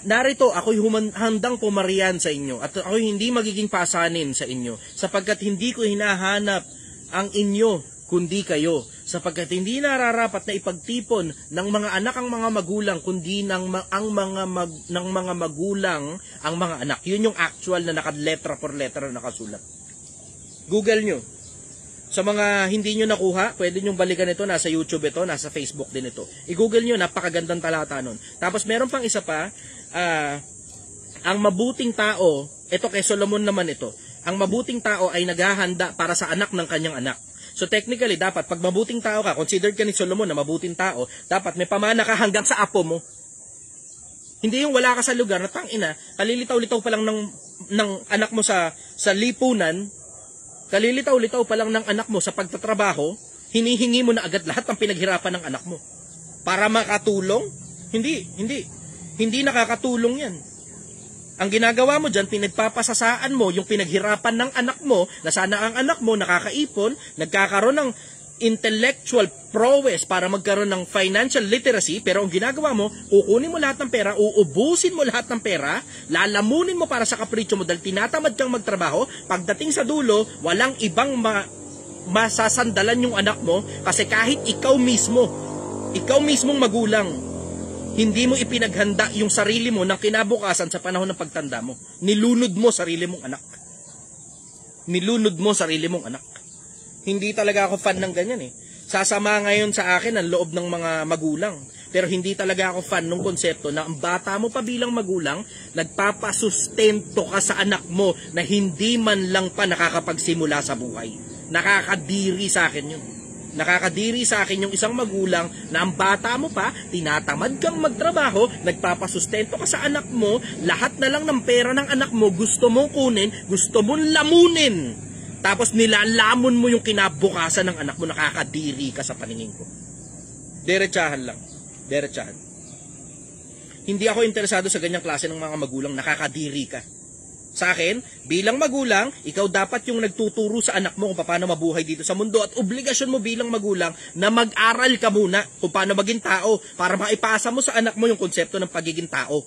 Narito, ako'y handang pumarian sa inyo at ako'y hindi magiging pasanin sa inyo sapagkat hindi ko hinahanap ang inyo kundi kayo sapagkat hindi nararapat na ipagtipon ng mga anak ang mga magulang kundi ng mga magulang ang mga anak. Yun yung actual na letra por letra na nakasulat. Google nyo. Sa mga hindi nyo nakuha, pwede nyo balikan ito, nasa YouTube ito, nasa Facebook din ito. I-google nyo, napakagandang talata nun. Tapos meron pang isa pa, ang mabuting tao, ito kay Solomon naman ito, ang mabuting tao ay naghahanda para sa anak ng kanyang anak. So technically, dapat pag mabuting tao ka, considered ka ni Solomon na mabuting tao, dapat may pamana ka hanggang sa apo mo. Hindi yung wala ka sa lugar na tangina, kalilitaw-litaw pa lang ng anak mo sa lipunan, kalilitaw-litaw pa lang ng anak mo sa pagtatrabaho, hinihingi mo na agad lahat ng pinaghirapan ng anak mo. Para makatulong? Hindi nakakatulong yan. Ang ginagawa mo dyan, pinagpapasasaan mo yung pinaghirapan ng anak mo, na sana ang anak mo nakakaipon, nagkakaroon ng intellectual prowess para magkaroon ng financial literacy, pero ang ginagawa mo, kukunin mo lahat ng pera, uubusin mo lahat ng pera, lalamunin mo para sa kapritsyo mo dahil tinatamad kang magtrabaho, pagdating sa dulo, walang ibang masasandalan yung anak mo kasi kahit ikaw mismong magulang, hindi mo ipinaghanda yung sarili mo ng kinabukasan sa panahon ng pagtanda mo. Nilunod mo sarili mong anak. Hindi talaga ako fan ng ganyan eh. Sasama ngayon sa akin ang loob ng mga magulang. Pero hindi talaga ako fan ng konsepto na ang bata mo pa bilang magulang, nagpapasustento ka sa anak mo na hindi man lang pa nakakapagsimula sa buhay. Nakakadiri sa akin yun. Nakakadiri sa akin yung isang magulang na ang bata mo pa, tinatamad kang magtrabaho, nagpapasustento ka sa anak mo, lahat na lang ng pera ng anak mo gusto mong kunin, gusto mong lamunin. Tapos nilalamon mo yung kinabukasan ng anak mo, nakakadiri ka sa paningin ko. Diretsahan lang. Hindi ako interesado sa ganyang klase ng mga magulang, nakakadiri ka. Sa akin, bilang magulang, ikaw dapat yung nagtuturo sa anak mo kung paano mabuhay dito sa mundo at obligasyon mo bilang magulang na mag-aral ka muna kung paano maging tao para maipasa mo sa anak mo yung konsepto ng pagiging tao.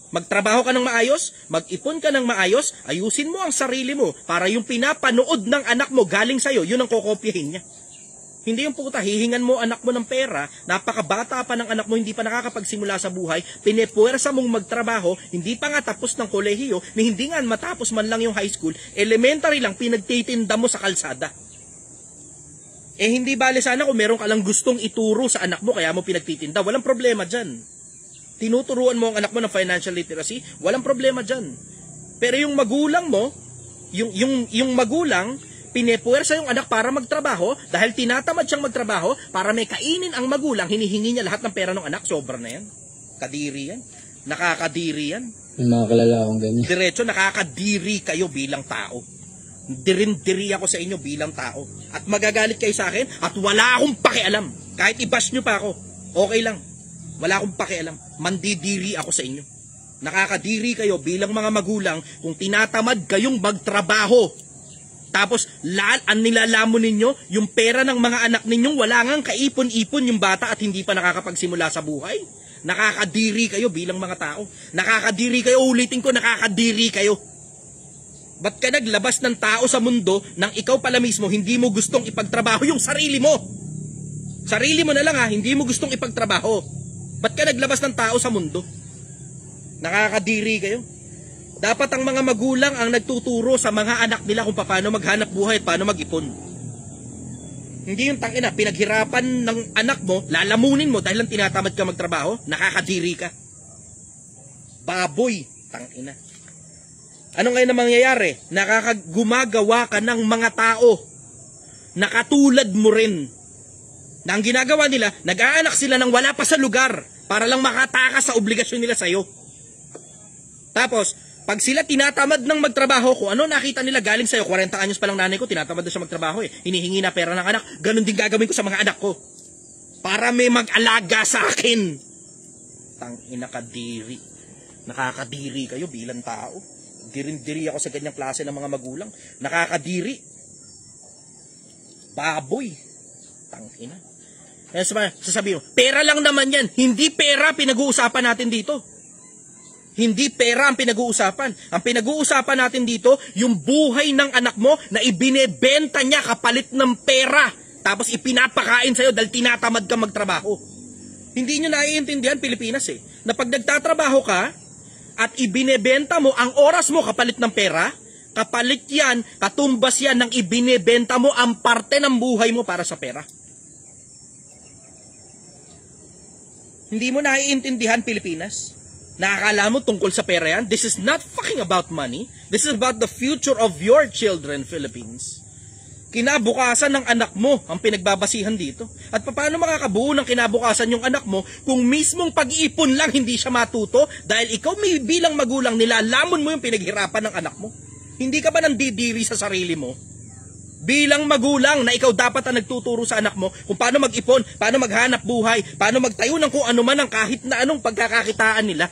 Magtrabaho ka ng maayos, mag-ipon ka ng maayos, ayusin mo ang sarili mo para yung pinapanood ng anak mo galing sa'yo, yun ang kokopyahin niya. Hindi yung puta, hihingan mo anak mo ng pera, napakabata pa ng anak mo, hindi pa nakakapagsimula sa buhay, pinepuwersa mong magtrabaho, hindi pa nga tapos ng kolehiyo, ni hindi nga matapos man lang yung high school, elementary lang, pinagtitinda mo sa kalsada. Hindi bale sana kung meron ka lang gustong ituro sa anak mo, kaya mo pinagtitinda, walang problema dyan. Tinuturuan mo ang anak mo ng financial literacy, walang problema dyan. Pero yung magulang mo, yung magulang, pinepuwersa yung anak para magtrabaho dahil tinatamad siyang magtrabaho para may kainin ang magulang, hinihingi niya lahat ng pera ng anak, sobra na yan. Kadiri yan. Nakakadiri yan. May mga kilala akong ganyan. Diretso, nakakadiri kayo bilang tao. Dirindiri ako sa inyo bilang tao. At magagalit kayo sa akin at wala akong pakialam. Kahit i-bash nyo pa ako, okay lang. Wala akong pakialam. Mandidiri ako sa inyo. Nakakadiri kayo bilang mga magulang kung tinatamad kayong magtrabaho. Tapos, ang nilalamon ninyo, yung pera ng mga anak ninyong wala ngang kaipon-ipon yung bata at hindi pa nakakapagsimula sa buhay. Nakakadiri kayo bilang mga tao. Nakakadiri kayo, ulitin ko, nakakadiri kayo. Ba't ka naglabas ng tao sa mundo nang ikaw pala mismo hindi mo gustong ipagtrabaho yung sarili mo? Sarili mo na lang hindi mo gustong ipagtrabaho. Ba't ka naglabas ng tao sa mundo? Nakakadiri kayo. Dapat ang mga magulang ang nagtuturo sa mga anak nila kung paano maghanap buhay at paano mag-ipon. Hindi yung tangina, pinaghirapan ng anak mo, lalamunin mo dahil lang tinatamad ka magtrabaho, nakakadiri ka. Baboy, tangina. Ano ngayon na mangyayari? Gumagawa ka ng mga tao na katulad mo rin. Na ang ginagawa nila, nag-aanak sila ng wala pa sa lugar para lang makatakas sa obligasyon nila sa'yo. Tapos, pag sila tinatamad ng magtrabaho, kung ano nakita nila galing sa'yo, 40 anyos pa lang nanay ko, tinatamad na siya magtrabaho eh. Hinihingi na pera ng anak, ganun din gagawin ko sa mga anak ko. Para may mag-alaga sa akin. Tangina kadiri. Nakakadiri kayo bilang tao. Diri ako sa ganyang klase ng mga magulang. Nakakadiri. Baboy. Tangina. Kaya sasabihin mo, pera lang naman yan. Hindi pera pinag-uusapan natin dito. Hindi pera ang pinag-uusapan. Ang pinag-uusapan natin dito, yung buhay ng anak mo na ibinebenta niya kapalit ng pera. Tapos ipinapakain sa'yo dahil tinatamad ka magtrabaho. Hindi nyo naiintindihan Pilipinas eh. Na pag nagtatrabaho ka at ibinebenta mo ang oras mo kapalit ng pera, kapalit yan, katumbas yan ng ibinebenta mo ang parte ng buhay mo para sa pera. Hindi mo naiintindihan Pilipinas? Nakakala mo tungkol sa pera yan? This is not fucking about money. This is about the future of your children, Philippines. Kinabukasan ng anak mo ang pinagbabasihan dito. At paano makakabuo ng kinabukasan yung anak mo kung mismong pag-iipon lang hindi siya matuto dahil ikaw may bilang magulang nilalamon mo yung pinaghirapan ng anak mo? Hindi ka ba nandidiri sa sarili mo? Bilang magulang na ikaw dapat ang nagtuturo sa anak mo kung paano mag-ipon, paano maghanap buhay, paano magtayo ng kung ano man ang kahit na anong pagkakakitaan nila.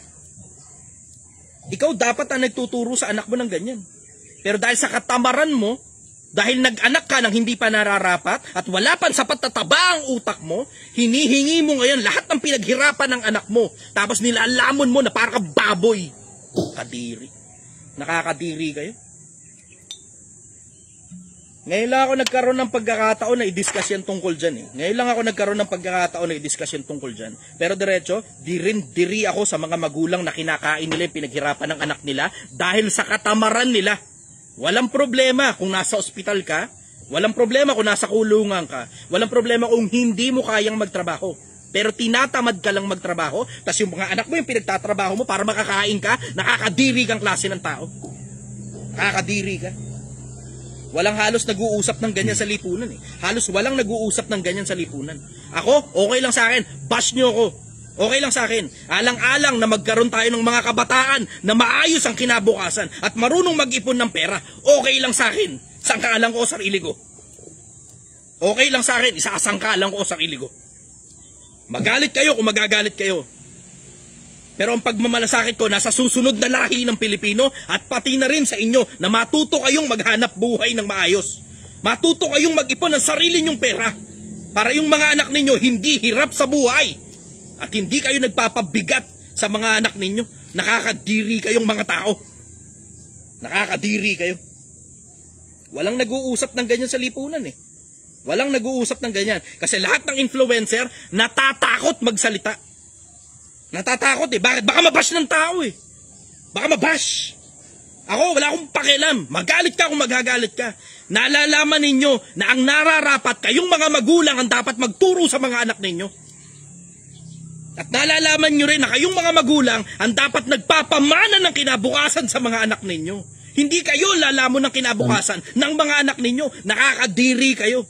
Ikaw dapat ang nagtuturo sa anak mo ng ganyan. Pero dahil sa katamaran mo, dahil nag-anak ka ng hindi pa nararapat at wala pa sapat na taba ang utak mo, hinihingi mo ngayon lahat ng pinaghirapan ng anak mo. Tapos nilalamon mo na parang baboy. Kadiri. Nakakadiri kayo. Ngayon lang ako nagkaroon ng pagkakataon na i-discuss yan tungkol dyan eh. Ngayon lang ako nagkaroon ng pagkakataon na i-discuss yan tungkol dyan. Pero diretso, diri ako sa mga magulang na kinakain nila yung pinaghirapan ng anak nila dahil sa katamaran nila. Walang problema kung nasa ospital ka, walang problema kung nasa kulungan ka, walang problema kung hindi mo kayang magtrabaho. Pero tinatamad ka lang magtrabaho, tapos yung mga anak mo yung pinagtatrabaho mo para makakain ka, nakakadiri kang klase ng tao. Nakakadiri ka. Walang halos nag-uusap ng ganyan sa lipunan eh. Halos walang nag-uusap ng ganyan sa lipunan. Ako, okay lang sa akin. Bash nyo ako. Okay lang sa akin. Alang-alang na magkaroon tayo ng mga kabataan na maayos ang kinabukasan at marunong mag-ipon ng pera. Okay lang sa akin. Sangkaalang ko sa sarili ko. Okay lang sa akin. Isasangkaalang ko sa sarili ko. Magalit kayo kung magagalit kayo. Pero ang pagmamalasakit ko nasa susunod na lahi ng Pilipino at pati na rin sa inyo na matuto kayong maghanap buhay ng maayos. Matuto kayong mag-ipon ng sarili nyong pera para yung mga anak ninyo hindi hirap sa buhay at hindi kayo nagpapabigat sa mga anak ninyo. Nakakadiri kayong mga tao. Nakakadiri kayo. Walang nag-uusap ng ganyan sa lipunan eh. Walang nag-uusap ng ganyan. Kasi lahat ng influencer natatakot magsalita. Natatakot eh. Bakit? Baka mabash ng tao eh. Baka mabash. Ako, wala akong pakialam. Magalit ka kung magagalit ka. Nalalaman ninyo na ang nararapat kayong mga magulang ang dapat magturo sa mga anak ninyo. At nalalaman nyo rin na kayong mga magulang ang dapat nagpapamana ng kinabukasan sa mga anak ninyo. Hindi kayo lalamon ng kinabukasan ng mga anak ninyo. Nakakadiri kayo.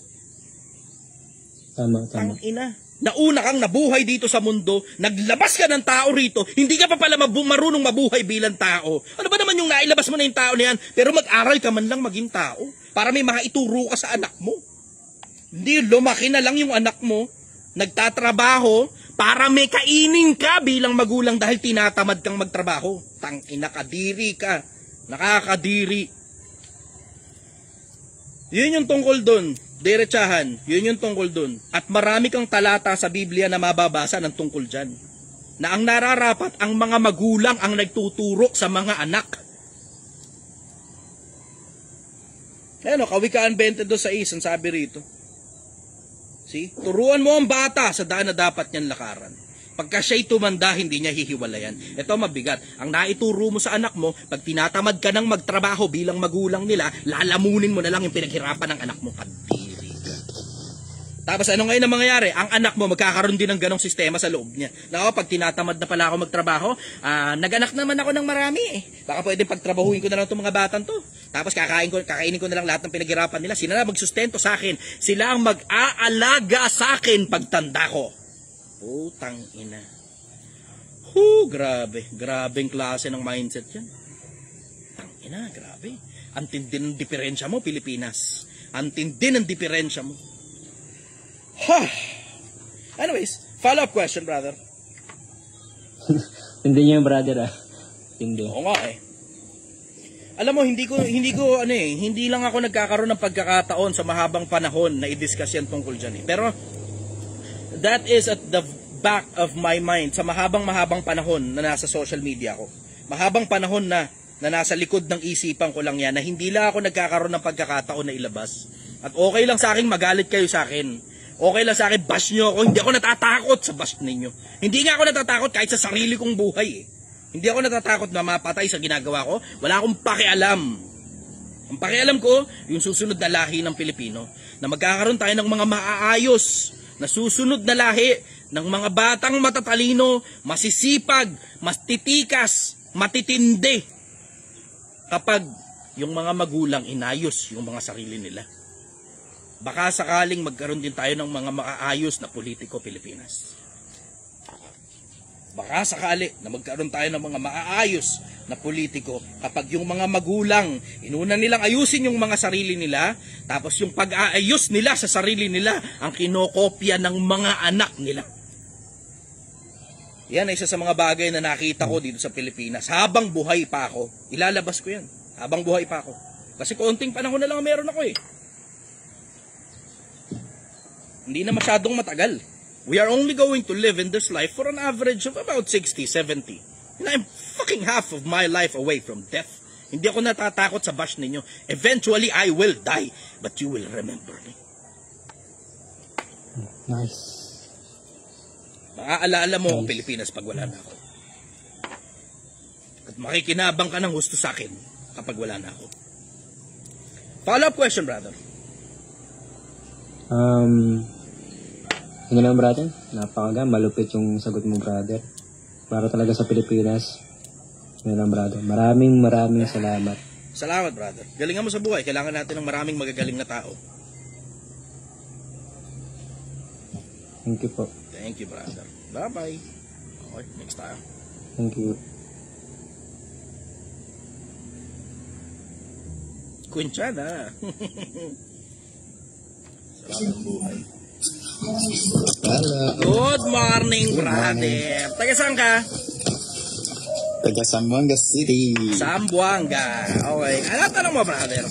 Tama. Ang ina. Nauna kang nabuhay dito sa mundo, naglabas ka ng tao rito, hindi ka pa pala marunong mabuhay bilang tao. Ano ba naman yung nailabas mo na yung tao na yan, pero mag-aral ka man lang maging tao para may mga ituro ka sa anak mo. Hindi, lumaki na lang yung anak mo, nagtatrabaho para may kainin ka bilang magulang dahil tinatamad kang magtrabaho. Tangina, kadiri ka. Nakakadiri. Yun yung tungkol dun. Diretsahan, yun yung tungkol dun. At marami kang talata sa Biblia na mababasa ng tungkol dyan. Na ang nararapat, ang mga magulang ang nagtuturo sa mga anak. Ayan o, Kawikaan 22:6, ang sabi rito. See? Turuan mo ang bata sa daan na dapat niyang lakaran. Pagka siya'y tumanda, hindi niya hihiwalayan. Ito mabigat. Ang naituro mo sa anak mo, pag tinatamad ka ng magtrabaho bilang magulang nila, lalamunin mo na lang yung pinaghirapan ng anak mo. Kadiri ka. Tapos ano ngayon ang mangyayari? Ang anak mo magkakaroon din ng ganong sistema sa loob niya. Nako, pag tinatamad na pala ako magtrabaho, naganak naman ako ng marami eh. Baka pwede pagtrabahuin ko na lang itong mga batang to. Tapos kakainin ko na lang lahat ng pinaghirapan nila. Sila na magsustento sa akin. Sila ang mag-aalaga sa akin pagtanda ko. Putang ina. Grabe. Grabeng klase ng mindset yan. Tang ina, grabe. Ang tindi ng diferensya mo, Pilipinas. Ang tindi ng diferensya mo. Anyways, follow-up question, brother. Hindi niya yung brother Hindi. Oo nga eh. Alam mo, hindi lang ako nagkakaroon ng pagkakataon sa mahabang panahon na i-discuss yan tungkol dyan eh. Pero, that is at the back of my mind sa mahabang panahon na nasa social media ko. Mahabang panahon na nasa likod ng isipan ko lang yan na hindi lang ako nagkakaroon ng pagkakataon na ilabas. At okay lang sa akin, magalit kayo sa akin. Okay lang sa akin, bash nyo ako. Hindi ako natatakot sa bash ninyo. Hindi nga ako natatakot kahit sa sarili kong buhay eh. Hindi ako natatakot na mapatay sa ginagawa ko. Wala akong pakialam. Ang pakialam ko, yung susunod na lahi ng Pilipino. Na magkakaroon tayo ng mga maaayos na susunod na lahi ng mga batang matatalino, masisipag, matitikas, matitindi. Kapag yung mga magulang inayos yung mga sarili nila. Baka sakaling magkaroon din tayo ng mga maaayos na politiko Pilipinas. Baka sakali na magkaroon tayo ng mga maaayos na politiko kapag yung mga magulang, inuna nilang ayusin yung mga sarili nila, tapos yung pag-aayos nila sa sarili nila, ang kinokopya ng mga anak nila. Yan ay isa sa mga bagay na nakita ko dito sa Pilipinas. Habang buhay pa ako, ilalabas ko yan. Habang buhay pa ako. Kasi konting panahon na lang meron ako eh. Hindi na masyadong matagal. We are only going to live in this life for an average of about 60, 70. And I'm fucking half of my life away from death. Hindi ako natatakot sa bash ninyo. Eventually, I will die. But you will remember me. Nice. Maaalaala mo ang Pilipinas pag wala na ako. At makikinabang ka ng gusto sa akin kapag wala na ako. Follow-up question, brother. Yun lang, brother. Napakaganda. Malupit yung sagot mo, brother. Para talaga sa Pilipinas. Yun lang, brother. Maraming salamat. Salamat, brother. Galingan mo sa buhay. Kailangan natin ng maraming magagaling na tao. Thank you po. Thank you, brother. Bye-bye. Okay, next tayo. Thank you. Kunchana. Salamat buhay. Hello. Good morning, brother. Taga saan ka? Taga Zamboanga City. Zamboanga. Okay. Ano tanong mo, brother?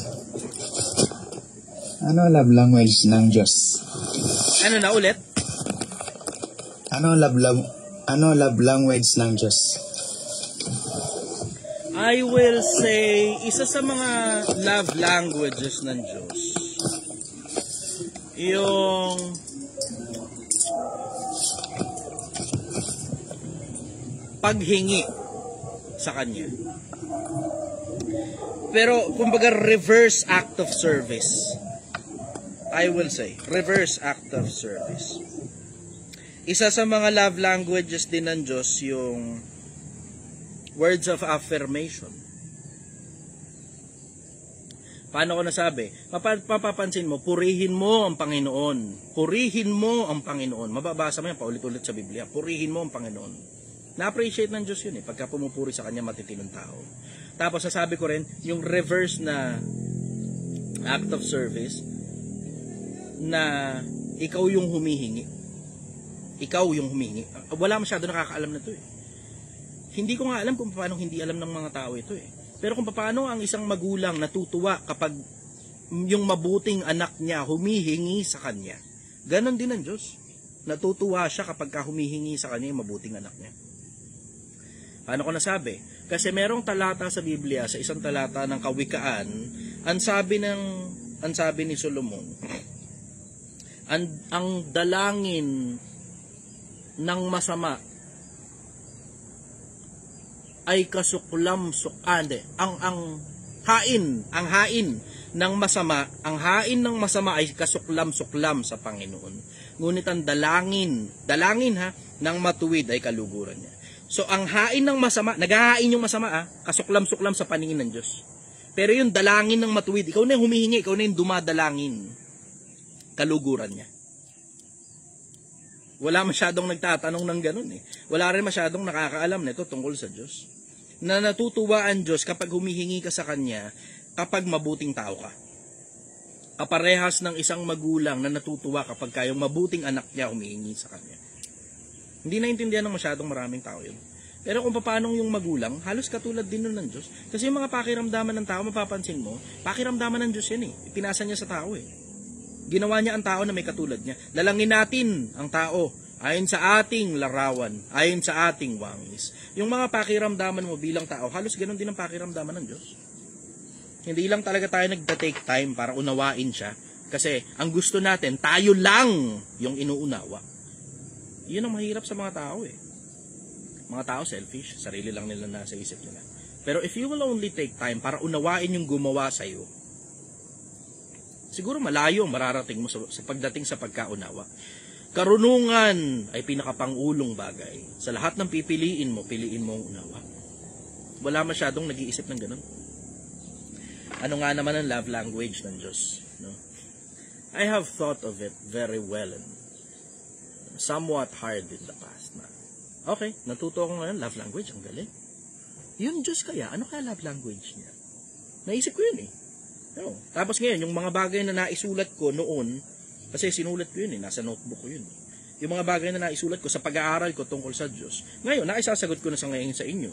Ano love language ng Diyos? Ano na ulit? Ano love language ng Diyos? I will say, isa sa mga love languages ng Diyos, yung paghingi sa Kanya. Pero, kumbaga, reverse act of service. I will say, reverse act of service. Isa sa mga love languages din ng Diyos, yung words of affirmation. Paano ko nasabi? Mapapansin mo, purihin mo ang Panginoon. Purihin mo ang Panginoon. Mababasa mo yan paulit-ulit sa Biblia. Purihin mo ang Panginoon. Na-appreciate ng Diyos yun eh, pagka pumupuri sa Kanya matitinong tao. Tapos sasabi ko rin, yung reverse na act of service, na ikaw yung humihingi. Ikaw yung humihingi. Wala masyado nakakaalam na to eh. Hindi ko nga alam kung paano hindi alam ng mga tao ito eh. Pero kung paano ang isang magulang natutuwa kapag yung mabuting anak niya humihingi sa kanya. Ganon din ang Diyos. Natutuwa siya kapag humihingi sa kanya yung mabuting anak niya. Paano ko nasabi? Kasi merong talata sa Biblia, sa isang talata ng Kawikaan, ang sabi ni Solomon, ang dalangin ng masama ay ang hain ng masama ay kasuklam-suklam sa Panginoon. Ngunit ang dalangin ng matuwid ay kaluguran niya. So ang hain ng masama, naghahain yung masama kasuklam-suklam sa paningin ng Diyos. Pero yung dalangin ng matuwid, ikaw na yung humihingi, ikaw na yung dumadalangin, kaluguran niya. Wala masyadong nagtatanong ng ganun eh. Wala rin masyadong nakakaalam nito tungkol sa Diyos. Na natutuwa ang Diyos kapag humihingi ka sa Kanya, kapag mabuting tao ka. Kaparehas ng isang magulang na natutuwa kapag kayong mabuting anak niya humihingi sa Kanya. Hindi naintindihan ng masyadong maraming tao yun. Pero kung paano yung magulang, halos katulad din nun ng Diyos. Kasi yung mga pakiramdaman ng tao, mapapansin mo, pakiramdaman ng Diyos yan eh. Ipinasa niya sa tao eh. Ginawa niya ang tao na may katulad niya. Dalangin natin ang tao ayon sa ating larawan, ayon sa ating wangis. Yung mga pakiramdaman mo bilang tao, halos ganun din ang pakiramdaman ng Diyos. Hindi lang talaga tayo nagta-take time para unawain siya. Kasi ang gusto natin, tayo lang yung inuunawa. Yun ang mahirap sa mga tao eh. Mga tao selfish, sarili lang nila nasa isip nila. Pero if you will only take time para unawain yung gumawa sa'yo, siguro malayo ang mararating mo sa pagdating sa pagkaunawa. Karunungan ay pinakapangulong bagay. Sa lahat ng piliin mo ang unawa. Wala masyadong nag-iisip ng ganun. Ano nga naman ang love language ng Diyos? No? I have thought of it very well and somewhat hard in the past. Okay, natuto ako ngayon, love language, ang galing. Yung Diyos kaya, ano kaya love language niya? Naisip ko yun eh. No. Tapos ngayon, yung mga bagay na naisulat ko noon, kasi sinulat ko yun eh, nasa notebook ko yun. Yung mga bagay na naisulat ko sa pag-aaral ko tungkol sa Diyos, ngayon, naisasagot ko na sa ngayon sa inyo.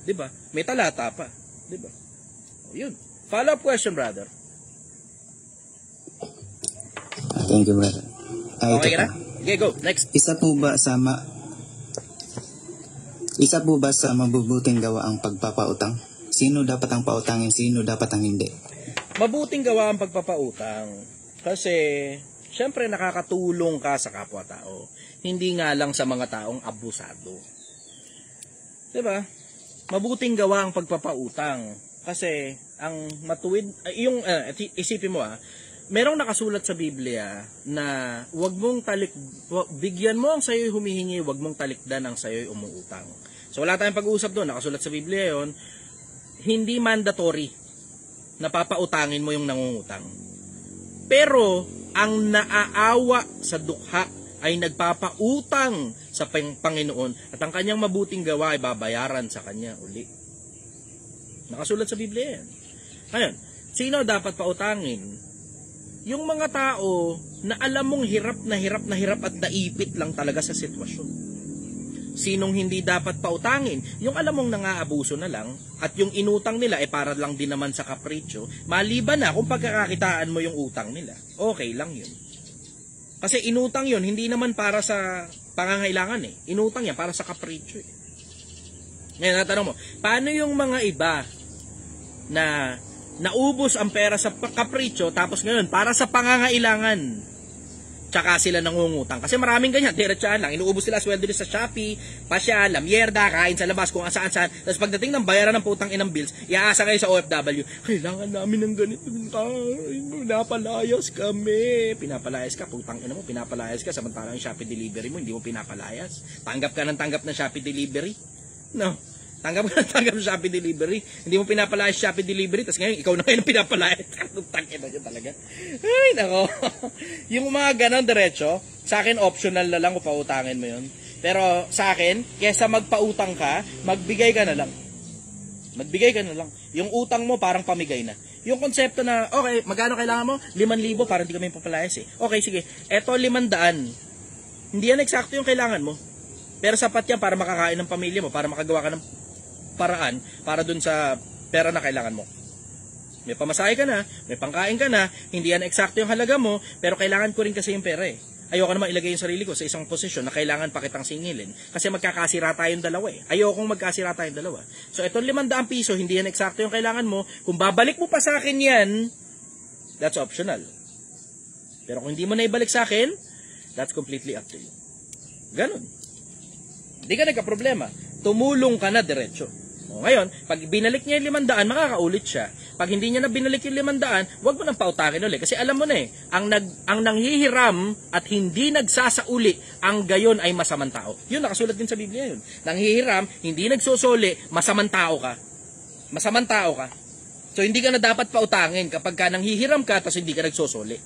Diba? May talata pa. Diba? Yun. Follow-up question, brother. Thank you, brother. Okay na? Okay, go. Next. Isa po ba sa mabubuting gawa ang pagpapautang? Sino dapat ang pautangin, sino dapat ang hindi? Mabuting gawa ang pagpapautang. Kasi, syempre nakakatulong ka sa kapwa-tao. Hindi nga lang sa mga taong abusado. Diba? Mabuting gawa ang pagpapautang. Kasi, ang matuwid, isipin mo merong nakasulat sa Biblia na bigyan mo ang sayo'y humihingi, wag mong talikdan ang sayo'y umuutang. So wala tayong pag-uusap doon, nakasulat sa Biblia yon. Hindi mandatory na papautangin mo yung nangungutang. Pero ang naaawa sa dukha ay nagpapautang sa Panginoon at ang kanyang mabuting gawa ay babayaran sa kanya uli. Nakasulat sa Biblia yan. Ngayon, sino dapat pautangin? Yung mga tao na alam mong hirap at naipit lang talaga sa sitwasyon. Sinong hindi dapat pautangin? Yung alam mong nangaabuso na lang at yung inutang nila ay para lang din naman sa kapritsyo, maliban na kung pagkakakitaan mo yung utang nila. Okay lang yun. Kasi inutang yun, hindi naman para sa pangangailangan eh. Inutang yan para sa kapritsyo eh. Ngayon, natanong mo, paano yung mga iba na naubos ang pera sa kapritsyo tapos ngayon para sa pangangailangan tsaka sila nangungutang? Kasi maraming ganyan, diretsaan lang, inuubos sila sweldo nila sa Shopee, pasyal, mierda, kain sa labas kung saan-saan, tapos pagdating ng bayaran ng putang inang bills, iaasa kayo sa OFW, kailangan namin ng ganito, pinapalayas kami. Pinapalayas ka, putang ina mo, pinapalayas ka, samantalang yung Shopee delivery mo, hindi mo pinapalayas. Tanggap ka ng Shopee delivery? No. Tanggap sa Shopee delivery. Hindi mo pinapalayas Shopee delivery, tapos ngayon, ikaw na ngayon pinapalayas. Tangin na yun talaga. Ay, nako. Yung mga ganon diretso, sa akin optional na lang kung pautangin mo yun. Pero sa akin, kesa magpautang ka, magbigay ka na lang. Magbigay ka na lang. Yung utang mo parang pamigay na. Yung konsepto na, okay, magkano kailangan mo? 5,000 para hindi kami papalayas eh. Okay, sige. Eto 500. Hindi yan eksakto yung kailangan mo. Pero sapat yan para makakain ng pamilya mo, para makagawa ka ng paraan para dun sa pera na kailangan mo. May pamasahe ka na, may pangkain ka na, hindi yan eksakto yung halaga mo, pero kailangan ko rin kasi yung pera eh. Ayoko naman ilagay yung sarili ko sa isang posisyon na kailangan pa kitang singilin kasi magkakasira tayong dalawa eh. Ayokong magkasira tayong dalawa. So itong 500 piso, hindi yan eksakto yung kailangan mo. Kung babalik mo pa sa akin yan, that's optional. Pero kung hindi mo na ibalik sa akin, that's completely up to you. Ganon. Hindi ka nagka-problema. Tumulong ka na diretso. Ngayon, pag binalik niya yung 500, makakaulit siya. Pag hindi niya na binalik yung 500, wag mo nang pautangin ulit. Kasi alam mo na ang nanghihiram at hindi nagsasauli, ang gayon ay masamang tao. Yun, nakasulat din sa Biblia yun. Nanghihiram, hindi nagsusuli, masamang tao ka. Masamang tao ka. So, hindi ka na dapat pautangin kapag ka nanghihiram ka, tapos hindi ka nagsusuli.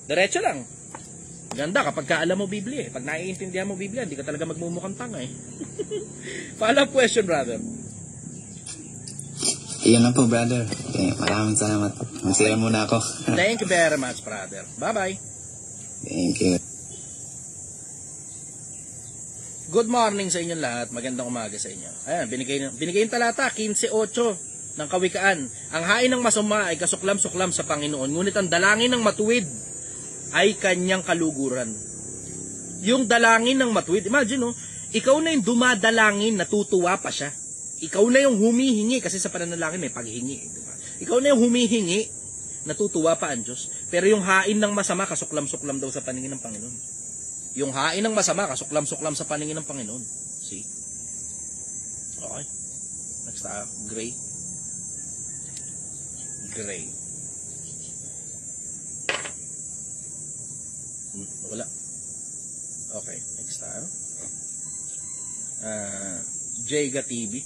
Diretso lang. Ganda kapag ka alam mo Biblia. Pag naiintindihan mo Biblia, hindi ka talaga magmumukhang tanga Follow-up question, brother. Iyan lang po, brother. Okay, maraming salamat. Masira muna ako. Thank you very much, brother. Bye-bye. Thank you. Good morning sa inyong lahat. Magandang umaga sa inyo. Ayan, binigay yung talata, 15:8 ng Kawikaan. Ang hain ng masama ay kasuklam-suklam sa Panginoon, ngunit ang dalangin ng matuwid ay kanyang kaluguran. Yung dalangin ng matuwid, imagine ikaw na yung dumadalangin, natutuwa pa siya. Ikaw na yung humihingi, kasi sa pananalangin may paghingi. Diba? Ikaw na yung humihingi, natutuwa pa ang Diyos. Pero yung hain ng masama, kasuklam-suklam daw sa paningin ng Panginoon. Yung hain ng masama, kasuklam-suklam sa paningin ng Panginoon. See? Okay. Next tayo. Gray. Gray. Wala. Okay, next tayo. Jayga TV.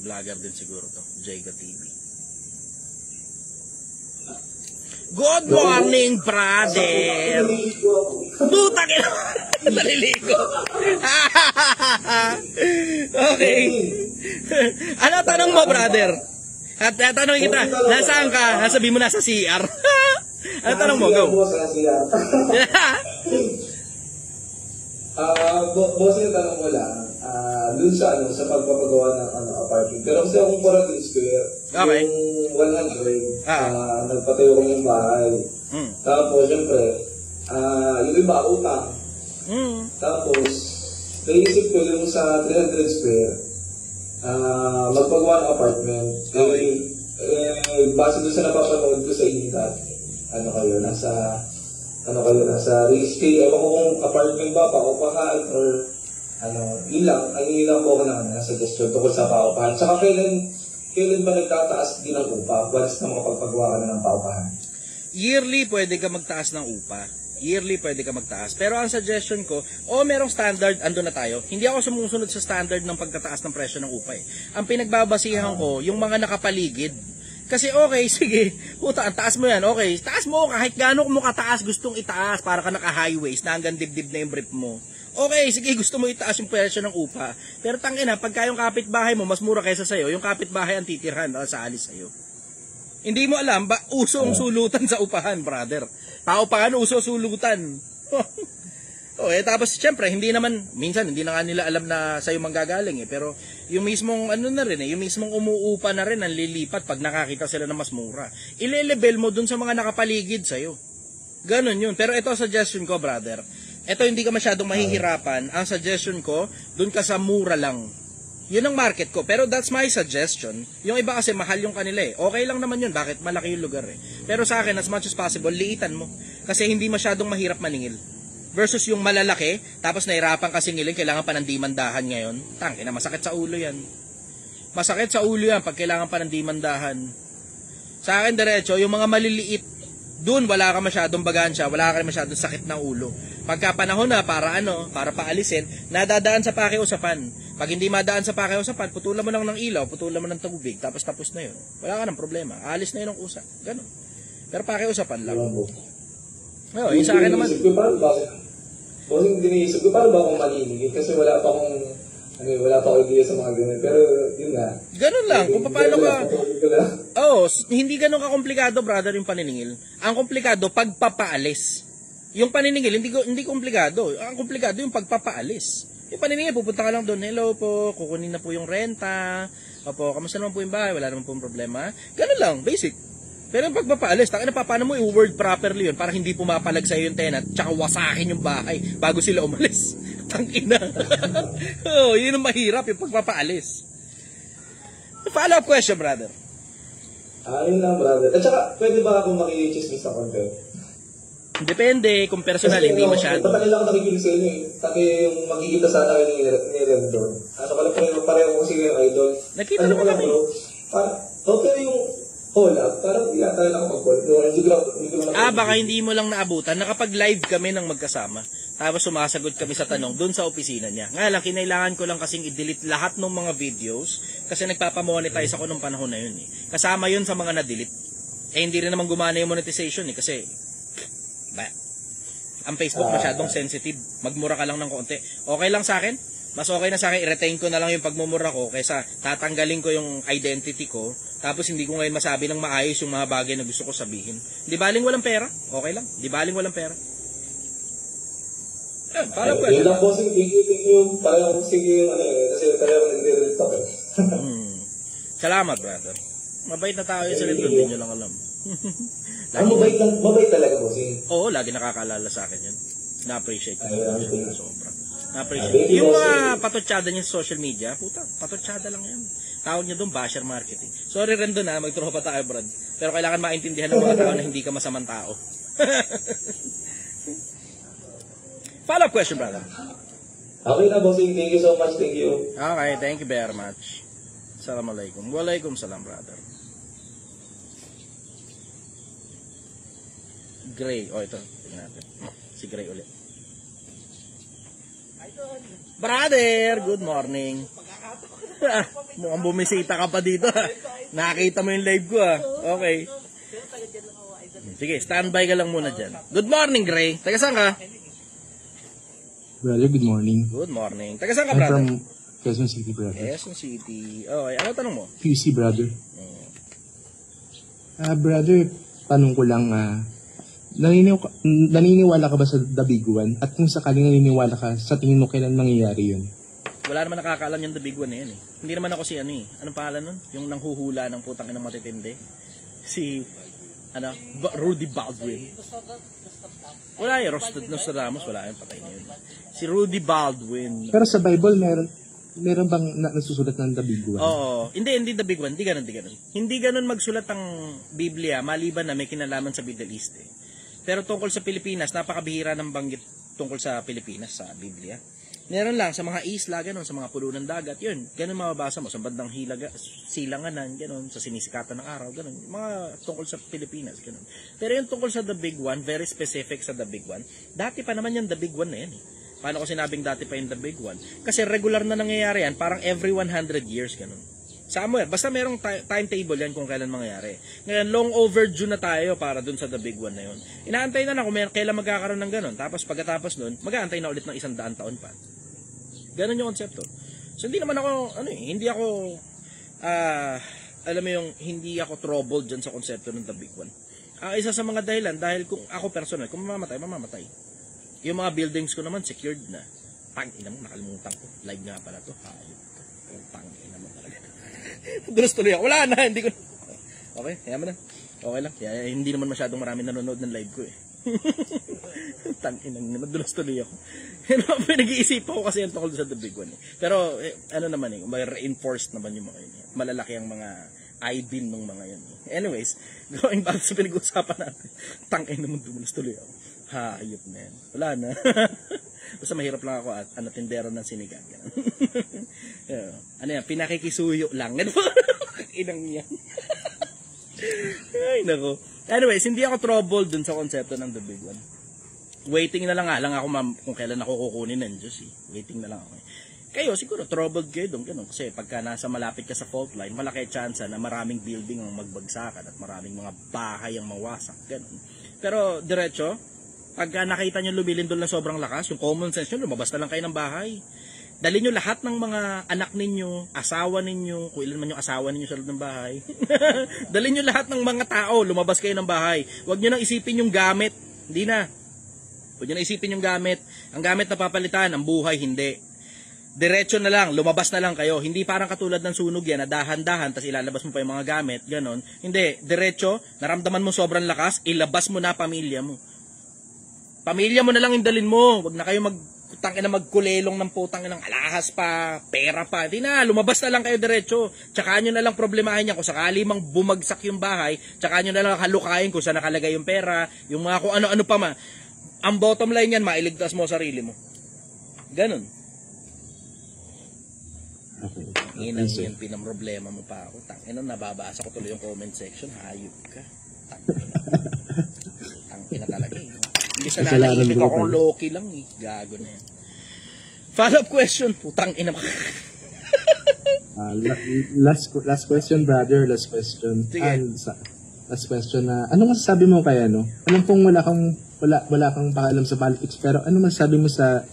Vlogger din siguro to. Jayga TV. Good morning, brother! Putang ina! Naliligo. Okay. Ano tanong mo, brother? At tanongin kita, nasaan ka? Sabihin mo nasa CR. Ano tanong mo? Go. Boss, yung tanong mo lang, dun sa pagpapagawa ng apartment. Pero kasi akong Corazon Square, Okay. yung 100, nagpatayo ko yung bahay. Tapos, syempre, yung iba, utang. Tapos, naisip ko yung sa 300 square, magpagawa ng apartment. Okay. Base doon sa napapanood ko sa inyo, nasa real estate, ako kung apartment ba, paupahan, or ilang po ako ng suggestion tungkol sa paupahan. Saka kailan ba nagtataas din ang upa once na makapagpagawa ka na ng paupahan? Yearly pwede ka magtaas ng upa. Yearly pwede ka magtaas. Pero ang suggestion ko, merong standard, ando na tayo. Hindi ako sumusunod sa standard ng pagtataas ng presyo ng upa. Ang pinagbabasihan ko, yung mga nakapaligid. Kasi okay, sige, puta, taas mo yan, okay, taas mo kahit gaano mo kataas gustong itaas para ka naka-highways na hanggang dibdib na yung brief mo. Okay, sige, gusto mo itaas yung presyo ng upa. Pero tangina, pagka yung kapitbahay mo mas mura kaysa sa'yo, yung kapitbahay ang titirhan sa alis sa'yo. Hindi mo alam, ba uso ang sulutan sa upahan, brother. Paupahan, uso sulutan. Okay, tapos siyempre, minsan hindi na nga nila alam na sa'yo manggagaling pero yung mismong yung mismong umuupa na rin ang lilipat pag nakakita sila na mas mura. Ile-level mo dun sa mga nakapaligid sa'yo. Ganon yun. Pero ito suggestion ko, brother. Ito hindi ka masyadong mahihirapan. Ang suggestion ko, dun ka sa mura lang. Yun ang market ko. Pero that's my suggestion. Yung iba kasi mahal yung kanila Okay lang naman yun. Bakit? Malaki yung lugar Pero sa akin, as much as possible, liitan mo. Kasi hindi masyadong mahirap maningil. Versus yung malalaki, tapos nahirapan kasi ngilin, kailangan pa ng dimandahan ngayon. Tangina, masakit sa ulo yan. Masakit sa ulo yan pag kailangan pa ng dimandahan. Sa akin, diretso, yung mga maliliit, dun wala ka masyadong bagansya, wala ka masyadong sakit ng ulo. Pagka panahon na para paalisin, nadadaan sa pakiusapan. Pag hindi madaan sa pakiusapan, putulan mo lang ng ilaw, putulan mo ng tubig, tapos na yun. Wala ka ng problema. Alis na yun ang kusa. Ganun. Pero pakiusapan lang. Yung sa akin naman. Kasi diniisip ko, paano ba akong malinigin? Kasi wala pa akong idea sa mga ganun. Pero, yun nga. Ganun lang. Kung paano ka... hindi ganun ka-komplikado, brother, yung paniningil. Ang komplikado, pagpapaalis. Yung paniningil, hindi komplikado. Ang komplikado, yung pagpapaalis. Yung paniningil, pupunta ka lang doon. Hello po, kukunin na po yung renta. Opo, kamusta naman po yung bahay? Wala naman po yung problema. Ganun lang, basic. Pero yung pagpapaalis, paano mo i-word properly yun para hindi pumapalag sa'yo yung tenant tsaka wasakin yung bahay bago sila umalis. Tangina. Yun ang mahirap, yung pagpapaalis. Follow-up question, brother. Yun lang, brother. At saka, pwede ba akong makikichismis sa content? Depende, kung personal, hindi masyado. Dapat nila ako nakikinig sa inyo eh. Kasi yung magkikita sana kayo ni Rendon. Ano pala pareho kasi yung idol. Nakita naman kami. Bro, pero yung collab, parang hindi tayo nakapag-call. Baka hindi mo lang naabutan. Nakapag-live kami ng magkasama. Tapos sumasagot kami sa tanong doon sa opisina niya. Nga lang, kinailangan ko lang kasing i-delete lahat ng mga videos kasi nagpapamonetize ako nung panahon na yun eh. Kasama yun sa mga na-delete. Hindi rin naman gumana yung monetization eh kasi ang Facebook masyadong sensitive. Magmura ka lang ng konti. Okay lang sa akin. Mas okay na sa akin, i-retain ko na lang yung pagmumura ko kaysa tatanggalin ko yung identity ko tapos hindi ko ngayon masabi ng maayos yung mga bagay na gusto ko sabihin. Di baling walang pera? Okay lang. Di baling walang pera. Para po. Yun lang po, thank you. Parang sige yung kasi parang nagre-read talk eh. Salamat, brother. Mabait na tao yun sa Rendon, hindi nyo lang alam. Mabait talaga po. Oo, lagi nakakaalala sa akin yun. Na-appreciate ko yun. Sobra. Na-appreciate. Yung mga patotsyada niya sa social media, puta, patotsyada lang yan. Tawag niya doon, basher marketing. Sorry Rendon magtropa tayo, Brad. Pero kailangan maintindihan ng mga tao na hindi ka masamang tao. Follow-up question, brother. Okay na, bossing. Thank you so much. Thank you. Okay, thank you very much. Assalamualaikum. Waalaikumsalam, brother. Gray. Ito. Tingnan natin. Si Gray ulit. Brother, good morning. Mukhang bumisita ka pa dito. Nakita mo yung live ko Okay. Sige, standby ka lang muna dyan. Good morning, Gray. Taga saan ka? Brother, good morning. Good morning. Taga saan ka, I'm brother? from Quezon City, brother. Quezon City. Okay, ano tanong mo? QC, brother. Brother, tanong ko lang, naniniwala ka ba sa The Big One? At kung sakaling naniniwala ka, sa tingin mo kailan mangyayari yun? Wala naman nakakaalam yung The Big One na yan eh. Hindi naman ako si anong pangalan nun? Yung nanghuhula ng putang inang matitindi. Si, Rudy Baldwin. Wala yung Nostradamus, wala yung patay na yun. Si Rudy Baldwin. Pero sa Bible, meron bang nasusulat ng The Big One? Oo. Hindi The Big One. Hindi ganun. Hindi ganun magsulat ang Biblia, maliban na may kinalaman sa Middle East eh. Pero tungkol sa Pilipinas, napakabihira ng banggit tungkol sa Pilipinas sa Biblia. Meron lang sa mga isla, ganun, sa mga pulo ng dagat, yun. Ganun mababasa mo, sa bandang silanganan, ganun, sa sinisikatan ng araw, ganun. Mga tungkol sa Pilipinas, ganun. Pero yung tungkol sa The Big One, very specific sa The Big One, dati pa naman yung The Big One na yan eh. Paano ko sinabing dati pa yung The Big One? Kasi regular na nangyayari yan, parang every 100 years, ganun. Somewhere, basta merong timetable yan kung kailan mangyayari. Ngayon, long overdue na tayo para dun sa The Big One na yun. Inaantay na kung kailan magkakaroon ng ganun. Tapos pagkatapos nun, mag-aantay na ulit ng 100 taon pa. Ganun yung konsepto. So hindi naman ako, hindi ako, alam mo yung, hindi ako troubled dyan sa konsepto ng The Big One. Isa sa mga dahilan, dahil kung ako personal, kung mamamatay. Yung mga buildings ko naman, secured na. Ina mo, nakalimutan ko. Live nga pala to. Ina mo talaga. Dulos tuloy ako. Wala na, hindi ko. Okay, kaya mo na. Okay lang. Kaya hindi naman masyadong marami nanonood ng live ko eh. Tanginang naman, dulos tuloy ako. Pinag-iisip ko kasi yung tungkol sa The Big One eh. Pero naman eh, may reinforced naman yung mga yun. Malalaki ang mga I-beam ng mga yun. Anyways, going back sa pinag-uusapan natin. Tangin naman, dulos tuloy ako. Hayop na yan. Wala na. Basta mahirap lang ako at tindero ng sinigang. Pinakikisuyo lang. Inang yan. Ay, nako. Anyways, hindi ako troubled dun sa konsepto ng The Big One. Waiting na lang ako kung kailan ako kukunin ng Diyos eh. Waiting na lang ako. Kayo, siguro troubled kayo doon. Ganun. Kasi pagka nasa malapit ka sa fault line, malaki chance na maraming building ang magbagsakan at maraming mga bahay ang mawasak. Ganun. Pero diretso, pagka nakita nyo lumilindol na sobrang lakas, yung common sense nyo, lumabas na lang kayo ng bahay. Dali nyo lahat ng mga anak ninyo, asawa ninyo, kung ilan man yung asawa ninyo sa loob ng bahay. Dali nyo lahat ng mga tao, lumabas kayo ng bahay. Huwag nyo nang isipin yung gamit. Hindi na. Huwag nyo nang isipin yung gamit. Ang gamit na papalitan, ang buhay, hindi. Diretso na lang, lumabas na lang kayo. Hindi parang katulad ng sunog yan, na dahan-dahan, tapos ilalabas mo pa yung mga gamit, ganon. Hindi, diretso, naramdaman mo sobrang lakas, ilabas mo na pamilya mo. Pamilya mo na lang yung dalin mo. Huwag na kayo putang ina magkulelong ng putang ina ng alahas pa, pera pa. Di na, lumabas na lang kayo diretso. Tsaka nyo na lang problemahin niya kung sakali mang bumagsak yung bahay, tsaka nyo na lang halukayin kung saan nakalagay yung pera, yung mga kung ano-ano pa ma. Ang bottom line yan, mailigtas mo sarili mo. Ganun. Okay. Inang yan pinamroblema mo pa ako. Tangina, nababasa ko tuloy yung comment section. Hayop ka. Tangina talaga eh. Hindi sa nanaimik akong low-key lang eh. Gago na yan. Follow-up question. Putang ina. Last question, brother. Last question. Last question na, ano masasabi mo kaya, no? Alam kong wala kang paalam sa politics, pero ano masasabi mo sa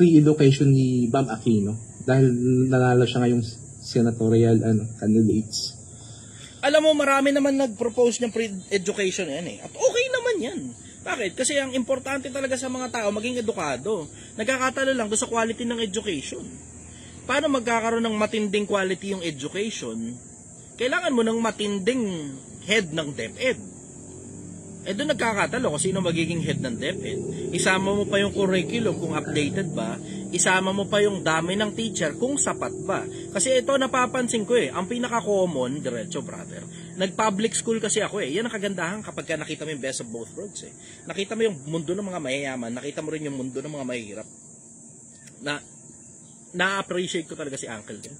free education ni Bam Aquino? Dahil nanalo siya ngayong senatorial candidates. Alam mo, marami naman nag-propose ng free education yan eh. At okay naman yan. Bakit? Kasi ang importante talaga sa mga tao, maging edukado. Nagkakatalo lang doon sa quality ng education. Paano magkakaroon ng matinding quality yung education? Kailangan mo ng matinding head ng DepEd. Eh doon nagkakatalo kung sino magiging head ng DepEd. Isama mo pa yung curriculum kung updated ba. Isama mo pa yung dami ng teacher kung sapat ba. Kasi ito napapansin ko eh. Ang pinaka-common, diretso brother, nag-public school kasi ako eh. Yan ang kagandahan kapag ka nakita mo yung best of both worlds eh. Nakita mo yung mundo ng mga mayayaman, nakita mo rin yung mundo ng mga mahihirap. Na-appreciate ko talaga si Uncle din.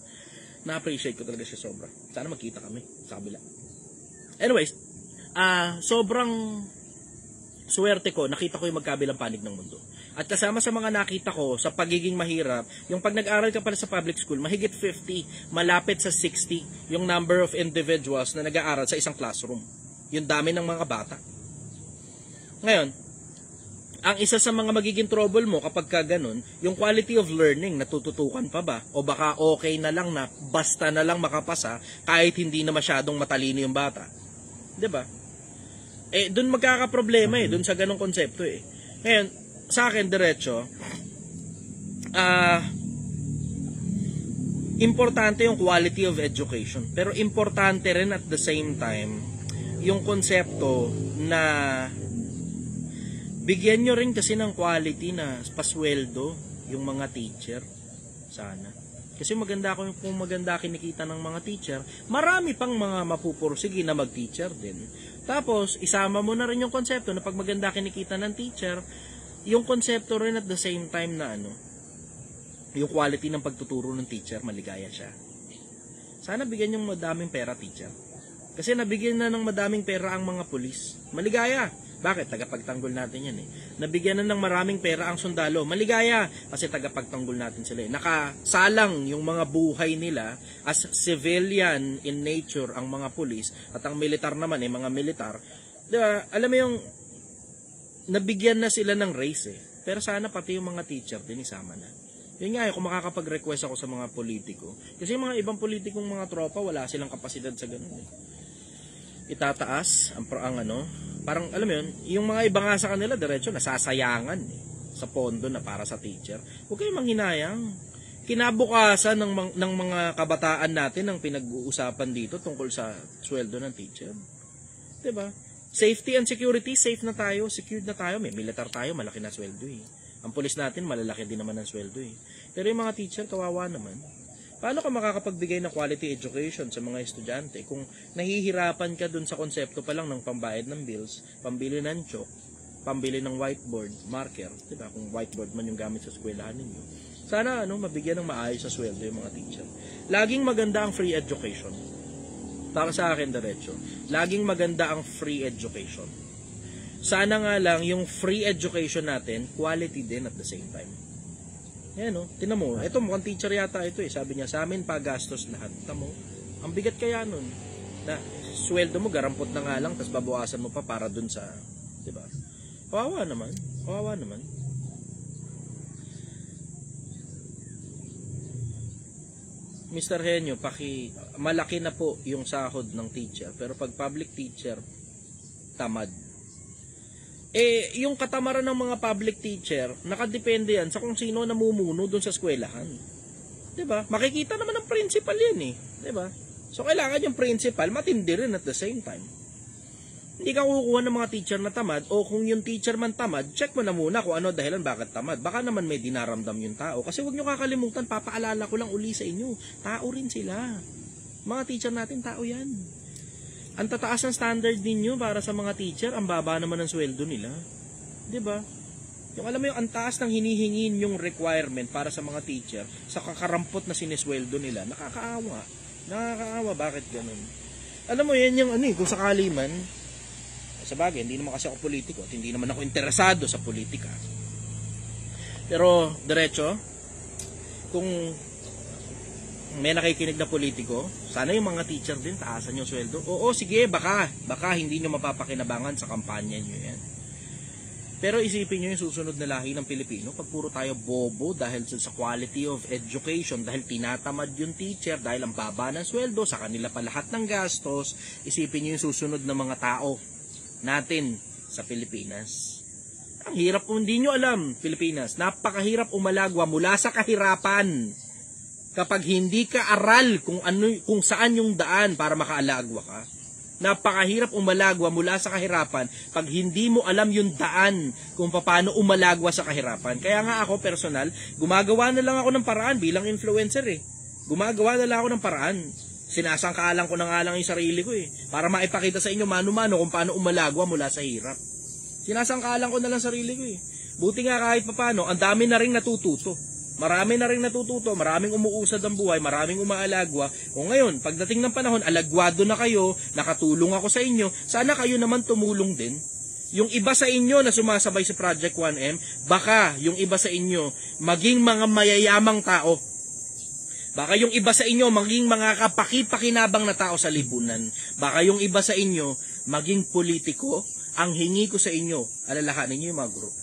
Na-appreciate ko talaga siya sobra. Sana magkita kami sa kabila. Anyways, sobrang swerte ko, nakita ko yung magkabilang panig ng mundo. At kasama sa mga nakita ko sa pagiging mahirap, yung pag nag-aral ka pala sa public school, mahigit 50, malapit sa 60 yung number of individuals na nag-aaral sa isang classroom. Yung dami ng mga bata. Ngayon, ang isa sa mga magiging trouble mo kapag ka ganun, yung quality of learning, natututukan pa ba? O baka okay na lang na basta na lang makapasa kahit hindi na masyadong matalino yung bata. 'Di ba? Eh, doon magkakaproblema eh, doon sa ganung konsepto eh. Ngayon, sa akin, diretso, importante yung quality of education. Pero importante rin at the same time, yung konsepto na bigyan nyo rin kasi ng quality na pasweldo yung mga teacher. Sana. Kasi maganda kung maganda kinikita ng mga teacher, marami pang mga mapupursige na mag-teacher din. Tapos, isama mo na rin yung konsepto na pag maganda kinikita ng teacher, yung konsepto rin at the same time na yung quality ng pagtuturo ng teacher, maligaya siya. Sana bigyan yung madaming pera teacher. Kasi nabigyan na ng madaming pera ang mga pulis. Maligaya. Bakit? Tagapagtanggol natin yan eh. Nabigyan na ng maraming pera ang sundalo. Maligaya. Kasi tagapagtanggol natin sila eh. Nakasalang yung mga buhay nila as civilian in nature ang mga pulis at ang militar naman eh, mga militar. Diba? Alam mo yung nabigyan na sila ng race eh. Pero sana pati yung mga teacher din isama na. Yun nga eh, kung makakapag-request ako sa mga politiko. Kasi yung mga ibang politikong mga tropa, wala silang kapasidad sa ganun eh. Itataas ang parang alam mo yun, yung mga iba nga sa kanila diretso nasasayangan eh, sa pondo na para sa teacher. Huwag kayong manghinayang. Kinabukasan ng mga kabataan natin ang pinag-uusapan dito tungkol sa sweldo ng teacher. 'Di ba? Safety and security, safe na tayo, secured na tayo, may militar tayo, malaki na sweldo eh. Ang pulis natin malalaki din naman ang sweldo eh. Pero yung mga teacher kawawa naman. Paano ka makakapagbigay ng quality education sa mga estudyante kung nahihirapan ka dun sa konsepto pa lang ng pambayad ng bills, pambili ng chalk, pambili ng whiteboard, marker, diba? Kung whiteboard man yung gamit sa eskwelahan ninyo. Sana mabigyan ng maayos sa sweldo yung mga teacher. Laging maganda ang free education. Para sa akin, diretso. Laging maganda ang free education. Sana nga lang yung free education natin, quality din at the same time. Yan tinan mo, ito mukhang teacher yata ito eh. Sabi niya, sa amin pagastos lahat. Tinan mo, ang bigat kaya nun. Na sweldo mo, garampot na nga lang, tapos babawasan mo pa para dun sa, diba? Kawawa naman. Kawawa naman. Mr. Henyo, malaki na po yung sahod ng teacher. Pero pag public teacher, tamad. Eh, yung katamaran ng mga public teacher, nakadepende yan sa kung sino namumuno dun sa eskwelahan. 'Di ba? Makikita naman ng principal yan eh. 'Di ba? So, kailangan yung principal matindi rin at the same time. Hindi ka kukuha ng mga teacher na tamad, o kung yung teacher man tamad, check mo na muna kung ano dahilan bakit tamad. Baka naman may dinaramdam yung tao. Kasi huwag nyo kakalimutan, papaalala ko lang uli sa inyo, tao rin sila. Mga teacher natin, tao yan. Ang tataas ng standard ninyo para sa mga teacher, ang baba naman ng sweldo nila. 'Di ba? Yung alam mo yung ang taas ng hinihingin yung requirement para sa mga teacher, sa kakarampot na sinesweldo nila, nakakaawa. Nakakaawa, bakit ganun? Alam mo, yan yung kung sakali man, sa bagay, hindi naman kasi ako politiko at hindi naman ako interesado sa politika. Pero, diretso, kung may nakikinig na politiko, sana yung mga teacher din, taasan yung sweldo. Oo, sige, baka hindi nyo mapapakinabangan sa kampanya nyo yan. Pero isipin nyo yung susunod na lahi ng Pilipino, pag puro tayo bobo dahil sa quality of education, dahil tinatamad yung teacher, dahil ang baba ng sweldo, sa kanila pa lahat ng gastos, isipin nyo yung susunod na mga tao natin sa Pilipinas. Ang hirap kung hindi nyo alam, Pilipinas, napakahirap umalagwa mula sa kahirapan kapag hindi ka aral kung saan yung daan para makaalagwa ka. Napakahirap umalagwa mula sa kahirapan pag hindi mo alam yung daan kung paano umalagwa sa kahirapan. Kaya nga ako personal, gumagawa na lang ako ng paraan bilang influencer Gumagawa na lang ako ng paraan. Sinasangkaalan ko na nga lang yung sarili ko para maipakita sa inyo mano-mano kung paano umalagwa mula sa hirap. Sinasangkaalan ko na lang sarili ko Buti nga kahit papano, ang dami na rin natututo. Marami na rin natututo, maraming umuusad ang buhay, maraming umaalagwa. O ngayon, pagdating ng panahon, alagwado na kayo, nakatulong ako sa inyo, sana kayo naman tumulong din. Yung iba sa inyo na sumasabay sa Project 1M, baka yung iba sa inyo maging mga mayayamang tao. Baka yung iba sa inyo maging mga kapaki-pakinabang na tao sa lipunan. Baka yung iba sa inyo maging politiko. Ang hingi ko sa inyo, alalahanin niyo yung mga group.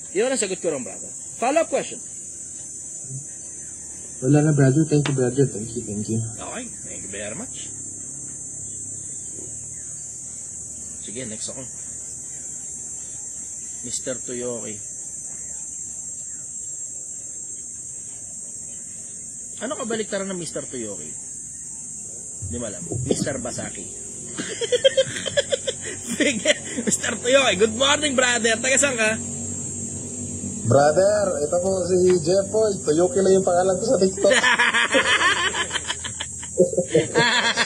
Yun ang sagot ko rin, brother. Follow-up question. Wala na, brother. Thank you, brother. Thank you. Okay, thank you very much. Sige, next ako. Mr. Tuyoki. Ano kabaliktaran ng Mr. Tuyoki? Hindi mo alam. Mr. Basaki. Sige, Mr. Tuyoki. Good morning, brother. Taga saan ka? Brother, ito po si Jeffoy. Tuyoki lang yung pangalan ko sa TikTok.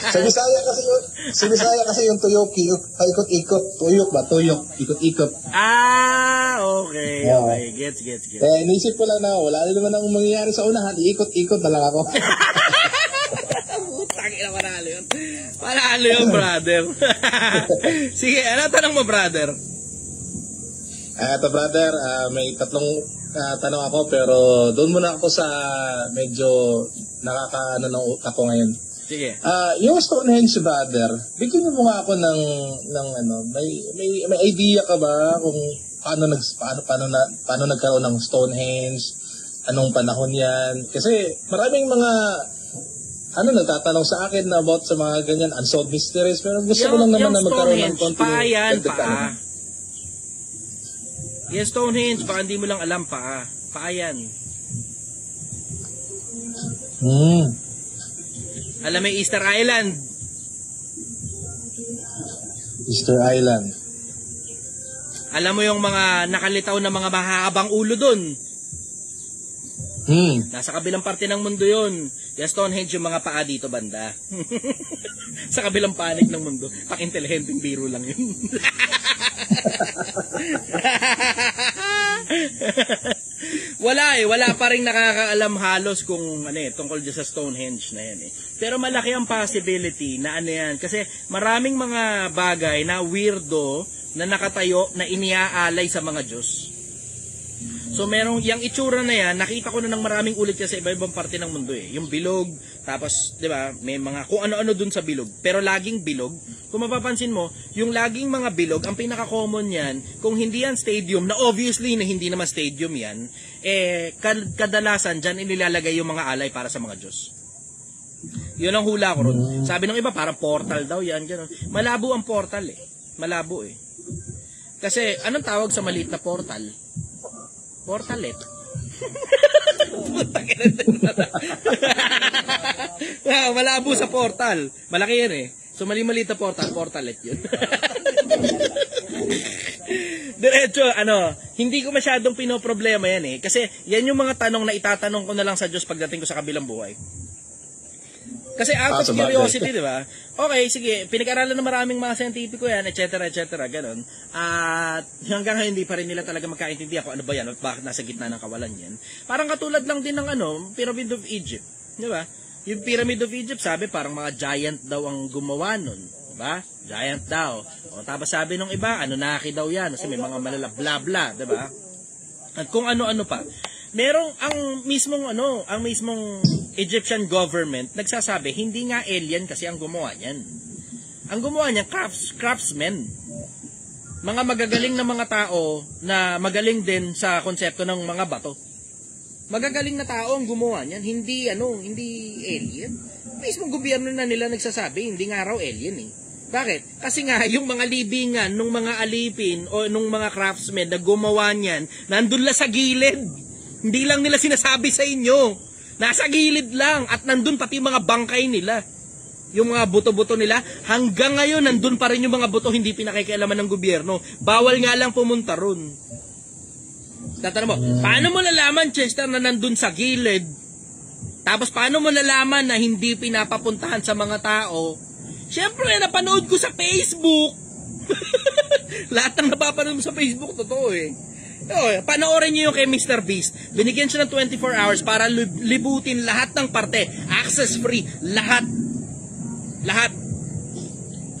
Sa Bisaya kasi yung Tuyoki, yung paikot-ikot. Tuyok ba? Tuyok. Ikot-ikot. Okay. Okay. Gets. Inisip ko lang na wala rin naman ang mangyayari sa unahan. Iikot-ikot na lang ako. Tangina, panalo yun. Panalo yun, brother. Sige, ano tanong mo, brother? Ito, brother, may tatlong tanong ako pero doon muna ako sa medyo nakakaano ako ngayon. Sige. Yung Stonehenge, brother, bigyan mo nga ako ng may idea ka ba kung paano nagkaroon ng Stonehenge, anong panahon 'yan? Kasi maraming mga nagtatanong sa akin na about sa mga ganyan unsolved mysteries, pero gusto ko lang naman na magkaroon ng konti. Yung Stonehenge, baka hindi mo lang alam paa yan. Alam mo yung Easter Island? Easter Island. Alam mo yung mga nakalitaw na mga mahahabang ulo dun? Nasa kabilang parte ng mundo yun. Yung Stonehenge yung mga paa dito banda. Sa kabilang panig ng mundo. Pakintelihenteng biro lang yun. Wala pa rin nakakaalam halos kung tungkol dyan sa Stonehenge na yan Pero malaki ang possibility na yan. Kasi maraming mga bagay na weirdo na nakatayo na iniaalay sa mga Diyos. So merong yung itsura na yan, nakita ko na ng maraming ulit yan sa iba-ibang parte ng mundo Yung bilog, tapos 'di ba, may mga kung ano-ano dun sa bilog, pero laging bilog. Kung mapapansin mo, yung laging mga bilog, ang pinaka-common yan, kung hindi yan stadium, na obviously na hindi naman stadium yan, kadalasan dyan inilalagay yung mga alay para sa mga Diyos. Yun ang hula ko ron. Sabi ng iba, parang portal daw yan. Ganun. Malabo ang portal Malabo Kasi, anong tawag sa maliit na portal? Portalet. Malabo sa portal. Malaki yan So mali-mali na portalet yun. Diretso, hindi ko masyadong pinoproblema yan eh. Kasi yan yung mga tanong na itatanong ko na lang sa Diyos pagdating ko sa kabilang buhay. Kasi out of curiosity, di ba? Okay, sige, pinag-aralan ng maraming mga scientifico yan, etc., ganon. At hanggang ngayon, hindi pa rin nila talaga magkaintindihan kung ano ba yan at bakit nasa gitna ng kawalan yan. Parang katulad lang din ng Pyramid of Egypt. Di ba? Yung Pyramid of Egypt, sabi, parang mga giant daw ang gumawa nun. Di ba? Giant daw. O, tapos sabi nung iba, Anunnaki daw yan. Kasi may mga malala, bla bla, di ba? At kung ano-ano pa. Merong ang mismong Egyptian government nagsasabi hindi nga alien kasi ang gumawa niyan. Ang gumawa niyan craftsmen. Mga magagaling na mga tao na magaling din sa konsepto ng mga bato. Magagaling na tao ang gumawa niyan, hindi alien. Mismong gobyerno na nila nagsasabi hindi nga raw alien eh. Bakit? Kasi nga yung mga libingan nung mga alipin o nung mga craftsmen na gumawa niyan, nandun lang sa gilid. Hindi lang nila sinasabi sa inyo. Nasa gilid lang. At nandun pati mga bangkay nila. Yung mga buto-buto nila. Hanggang ngayon, nandun pa rin yung mga buto hindi pinakikialaman ng gobyerno. Bawal nga lang pumunta ron. Tatanong mo, paano mo nalaman, Chester, na nandun sa gilid? Tapos paano mo nalaman na hindi pinapapuntahan sa mga tao? Siyempre, napanood ko sa Facebook. Lahat ng napapanood mo sa Facebook, totoo eh. Panoorin nyo yung kay Mr. Beast. Binigyan siya ng 24 hours para libutin lahat ng parte. Access free. Lahat.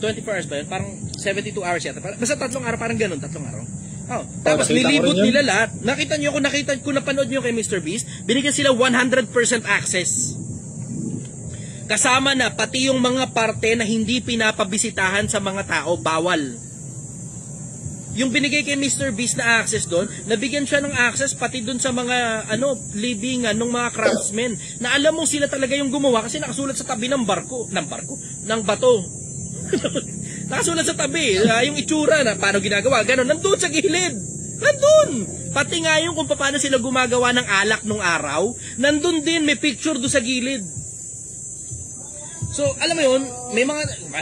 24 hours ba yun? Parang 72 hours yata. Basta 3 araw. Parang ganun. 3 araw. Tapos nilibot nila lahat. Nakita nyo, kung napanood nyo kay Mr. Beast, binigyan sila 100% access. Kasama na pati yung mga parte na hindi pinapabisitahan sa mga tao, bawal. Yung binigay kay Mr. Beast na access doon, nabigyan siya ng access pati doon sa mga libingan ng mga craftsmen na alam mo sila talaga yung gumawa kasi nakasulat sa tabi ng bato. Nakasulat sa tabi, yung itsura na paano ginagawa, gano'n, nandun sa gilid. Nandun! Pati nga yung kung paano sila gumagawa ng alak nung araw, nandun din, may picture doon sa gilid. So, alam mo yun,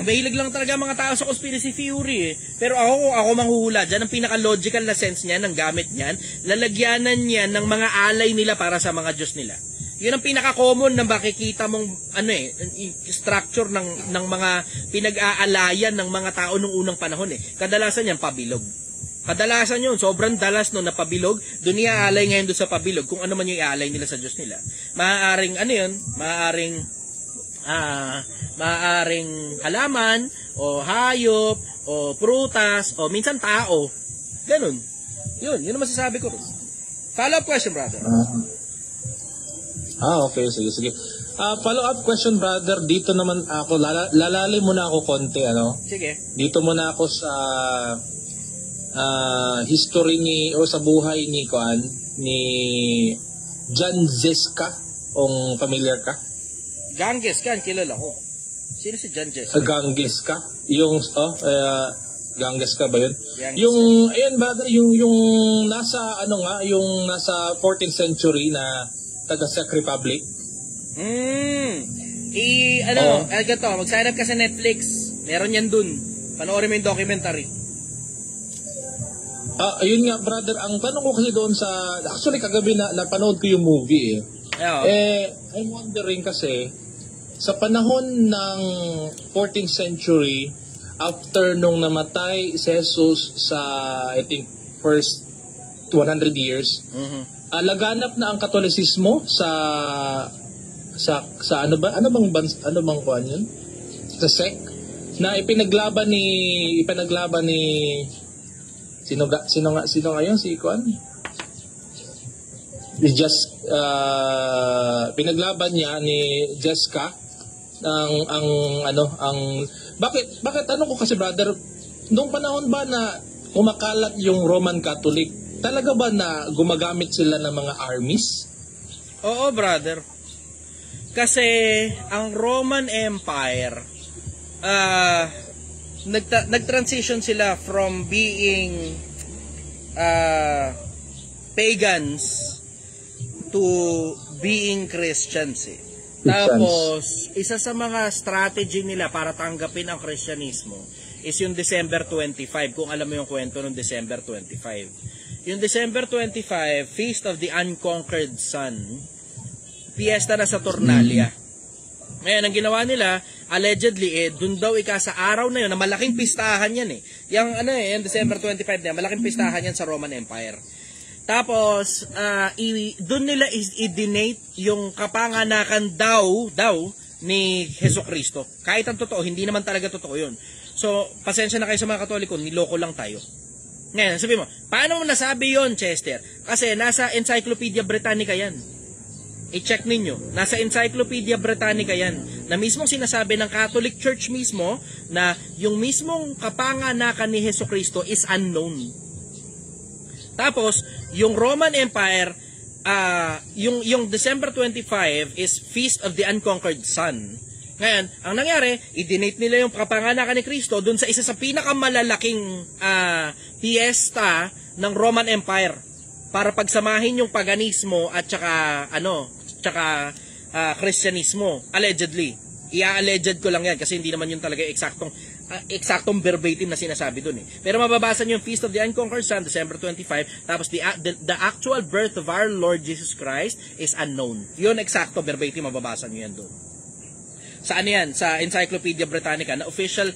mahilig lang talaga mga tao sa conspiracy theory eh. Pero ako manghuhula dyan, ang pinaka-logical na sense niyan, ng gamit niyan, lalagyanan niyan ng mga alay nila para sa mga Diyos nila. Yun ang pinaka-common na makikita mong, structure ng mga pinag-aalayan ng mga tao nung unang panahon eh. Kadalasan yan, pabilog. Kadalasan yun, sobrang dalas no na pabilog, doon iaalay ngayon doon sa pabilog, kung ano man yung iaalay nila sa Diyos nila. Maaaring halaman o hayop o prutas o minsan tao. Ganun. Yun ang masasabi ko. Follow-up question, brother. Okay, sige. Follow-up question, brother. Dito naman ako, lalalim muna ako konti, Sige. Dito muna ako sa history sa buhay ni Jan Jeska. Familiar ka? Ganges ka, kilala ko. Sino si Jan Jeska? Ganges ka? Ganges ka ba yun? Ganges. Ayun ba, yung nasa, yung nasa 14th century na taga Czech Republic? Ganito, mag-sign up ka sa Netflix. Meron yan dun. Panoorin mo yung documentary. Ayun nga, brother, ang tanong ko kasi doon actually kagabi na napanood ko yung movie I'm wondering kasi, sa panahon ng 14th century, after nung namatay si Jesus sa, I think, first 100 years, laganap na ang Katolisismo sa ano bang kuan yun? Sa sect na ipinaglaban ni sino nga yun? Si kuan? Pinaglaban niya ni Jeska bakit ko kasi, brother, noong panahon ba na kumakalat yung Roman Catholic, talaga ba na gumagamit sila ng mga armies? Oo, brother. Kasi ang Roman Empire nag-transition sila from being pagans to being Christians eh. Tapos, isa sa mga strategy nila para tanggapin ang Kristyanismo is yung December 25, kung alam mo yung kwento ng December 25. Yung December 25, Feast of the Unconquered Sun, piyesta na sa Saturnalia. Ngayon, ang ginawa nila, allegedly, dun daw sa araw na yun, na malaking pistahan yan yung December 25 na, malaking pistahan yan sa Roman Empire. Tapos, dun nila i-donate yung kapanganakan daw ni Jesucristo. Kahit ang totoo, hindi naman talaga totoo yun. So, pasensya na kayo sa mga Katoliko, niloko lang tayo. Ngayon, sabi mo, paano mo nasabi yon, Chester? Kasi nasa Encyclopedia Britannica yan. I-check ninyo. Nasa Encyclopedia Britannica yan. Na mismong sinasabi ng Catholic Church mismo na yung mismong kapanganakan ni Jesucristo is unknown. Tapos, yung Roman Empire, yung December 25 is Feast of the Unconquered Sun. Ngayon, ang nangyari, i-donate nila yung kapanganakan ni Kristo dun sa isa sa pinakamalalaking piyesta ng Roman Empire para pagsamahin yung paganismo at tsaka Kristyanismo, allegedly. Ia-alleged ko lang yan kasi hindi naman yun talaga eksaktong verbatim na sinasabi dun Pero mababasa niyo yung Feast of the Unconquered Sun, December 25, tapos the actual birth of our Lord Jesus Christ is unknown. Yun eksakto verbatim, mababasa niyo yan dun. Saan yan? Sa Encyclopedia Britannica, na official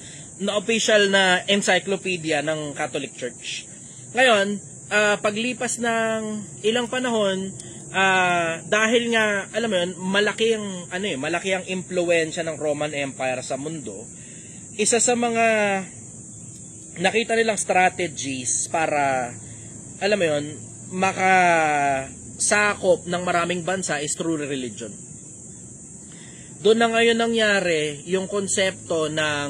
na encyclopedia ng Catholic Church. Ngayon, paglipas ng ilang panahon, dahil nga alam mo yun, malaki ang impluwensya ng Roman Empire sa mundo. Isa sa mga nakita nilang strategies para alam mo yun, makasakop ng maraming bansa is through religion. Doon na ngayon nangyari yung konsepto ng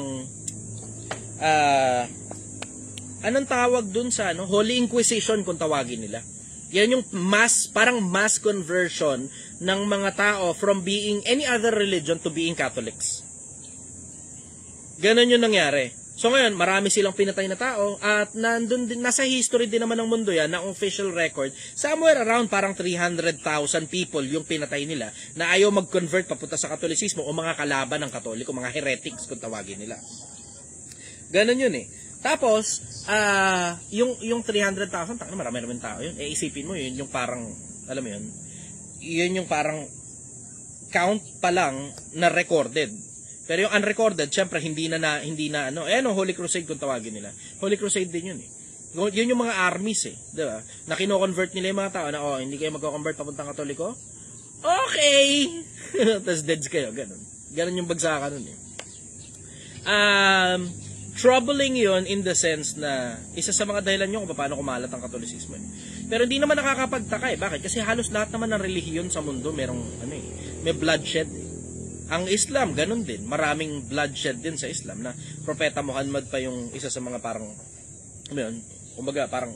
anong tawag dun sa Holy Inquisition kung tawagin nila. Yan yung parang mass conversion ng mga tao from being any other religion to being Catholics. Ganon yung nangyari. So ngayon, marami silang pinatay na tao at nasa history din naman ng mundo yan, na official record, somewhere around parang 300,000 people yung pinatay nila na ayaw mag-convert papunta sa Katolisismo o mga kalaban ng Katoliko, mga heretics kung tawagin nila. Ganon yun Tapos, yung 300,000, marami naman tao yun. Isipin mo yun, yung parang, alam mo yun, yun yung parang count pa lang na recorded. Pero yung unrecorded, syempre hindi na Holy Crusade kung tawagin nila. Holy Crusade din yun Yun yung mga armies di ba? Na kino-convert nila yung mga tao na hindi kayo magko-convert papuntang Katoliko. Okay. Tapos deads kayo, ganun. Ganun yung bagsakan nun troubling yon in the sense na isa sa mga dahilan nyo kung paano kumalat ang Katolisismo. Pero hindi naman nakakapagtaka Bakit? Kasi halos lahat naman ng relihiyon sa mundo merong may bloodshed. Ang Islam, ganun din. Maraming bloodshed din sa Islam na Propeta Muhammad pa yung isa sa mga parang parang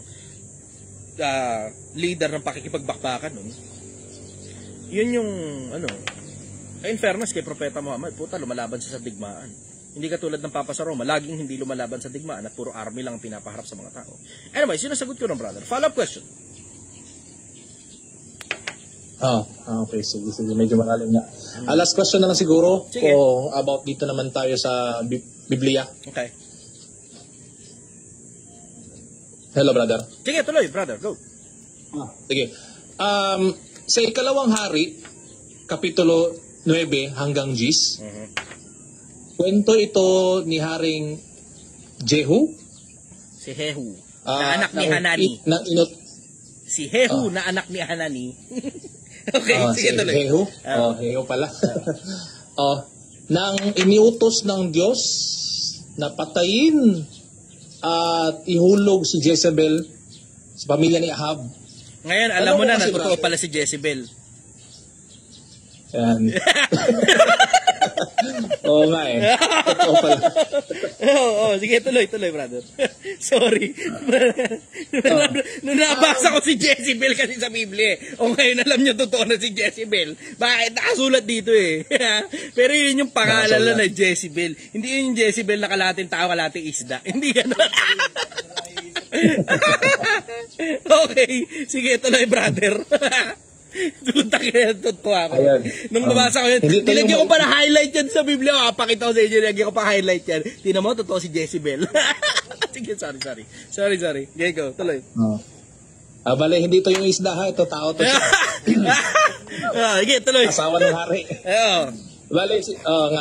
leader ng pakikipagbakbakan nun. Yun yung in fairness kay Propeta Muhammad, lumalaban siya sa digmaan. Hindi katulad ng Papa sa Roma, laging hindi lumalaban sa digmaan at puro army lang pinapaharap sa mga tao. Anyway, sinasagot ko ng brother. Follow-up question. Okay. Sige. Medyo malalim nga. Last question na lang siguro. Sige. About dito naman tayo sa Biblia. Okay. Hello, brother. Sige, tuloy, brother. Go. Sige. Sa Ikalawang Hari, Kapitulo 9 hanggang 10, kwento ito ni Haring Jehu. Si Jehu, na anak ni Hanani. Si Jehu, na anak ni Hanani. Okay, sige tuloy. Jehu? Jehu pala. Nang iniutos ng Diyos na patayin at ihulog si Jezebel sa pamilya ni Ahab. Ngayon, alam mo na totoo pala si Jezebel. Yan. Oo nga Totoo pala. Sige, tuloy, brother. Sorry. Nabasa ko si Jezebel kasi sa Biblia. Ngayon alam niyo totoo na si Jezebel. Bakit? Nakasulat dito Pero yun yung pangalan na Jezebel. Hindi yun yung Jezebel na kalating tao, kalating isda. Hindi gano'n. Okay. Sige, tuloy, brother. Tulunta Kaya totoo ako. Ayan. Nung nabasa ko yun, Hindi to nilagyan yung- ko pa na highlight yan sa Biblia. Pakita ko sa inyo, nilagyan ko pa highlight yan. Tingnan mo, totoo si Jezebel. Sige, sorry. Okay, go, tuloy. Bale, hindi to yung isda ha, ito tao to siya. Sige, tuloy. Asawa ng hari. Oo. Bale,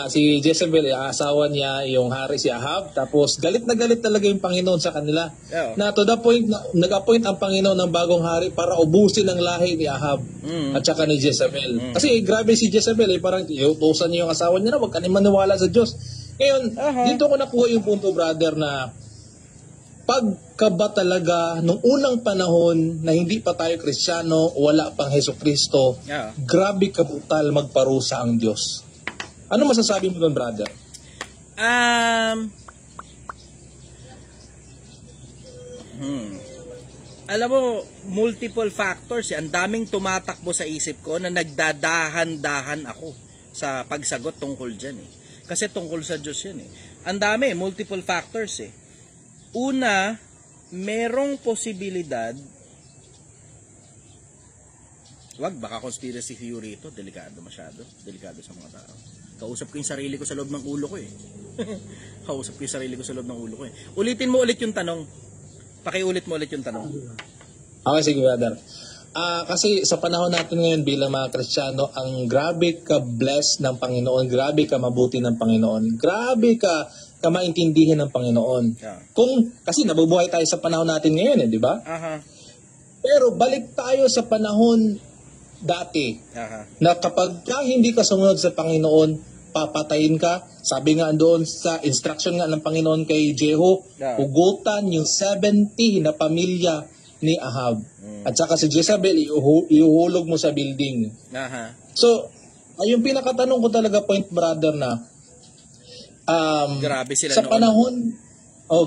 si Jezebel, asawa niya yung hari si Ahab, tapos galit na galit talaga yung Panginoon sa kanila. Oo. Na to the point, na, nag-appoint ang Panginoon ng bagong hari para ubusin ang lahi ni Ahab at saka ni Jezebel. Kasi grabe si Jezebel, parang iutusan niya yung asawa niya na wag ka naman maniwala sa Diyos. Ngayon, dito ko nakuha yung punto, brother, na pagka ba talaga nung unang panahon na hindi pa tayo Kristiyano, wala pang Hesus Kristo, grabe ka brutal magparusa ang Diyos. Ano masasabi mo doon, brother? Alam mo, multiple factors. Ang daming tumatakbo sa isip ko na nagdadahan-dahan ako sa pagsagot tungkol dyan. Kasi tungkol sa Diyos yan. Ang dami, multiple factors. Una, merong posibilidad, baka conspiracy theory ito, delikado masyado, delikado sa mga tao. Kausap ko yung sarili ko sa loob ng ulo ko Ulitin mo ulit yung tanong. Pakiulit mo ulit yung tanong. Okay, sige, brother. Kasi sa panahon natin ngayon bilang mga Kristiyano, ang grabe ka blessed ng Panginoon, grabe ka mabuti ng Panginoon, grabe ka maintindihan ng Panginoon. Kasi nabubuhay tayo sa panahon natin ngayon, di ba? Pero balik tayo sa panahon dati, na kapag ka hindi ka sumunod sa Panginoon, papatayin ka. Sabi nga doon sa instruction nga ng Panginoon kay Jehu, hugutan yung 70 na pamilya ni Ahab. At saka si Jezebel, iuhulog mo sa building. So, yung pinakatanong ko talaga, point, brother, na grabe sila sa noon. panahon,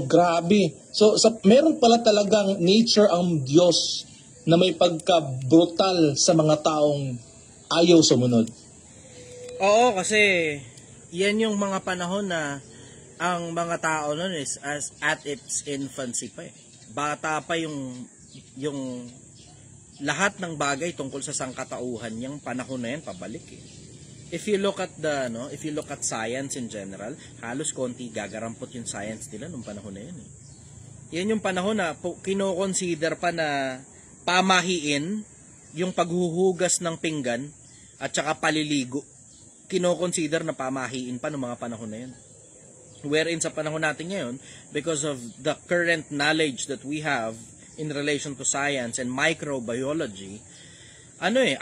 grabe. So, meron pala talagang nature ang Diyos na may pagka-brutal sa mga taong ayaw sumunod. Oo, kasi yan yung mga panahon na ang mga tao noon is at its infancy pa. Bata pa yung lahat ng bagay tungkol sa sangkatauhan, yung panahon na yan pabalik. If you look at science in general, halos konti gagarampot yung science nila nung panahon na yan. Yan yung panahon na kino-consider pa na pamahiin yung paghuhugas ng pinggan at saka paliligo. Kino-consider na pamahiin pa ng mga panahon na yan. Wherein sa panahon natin ngayon, because of the current knowledge that we have in relation to science and microbiology,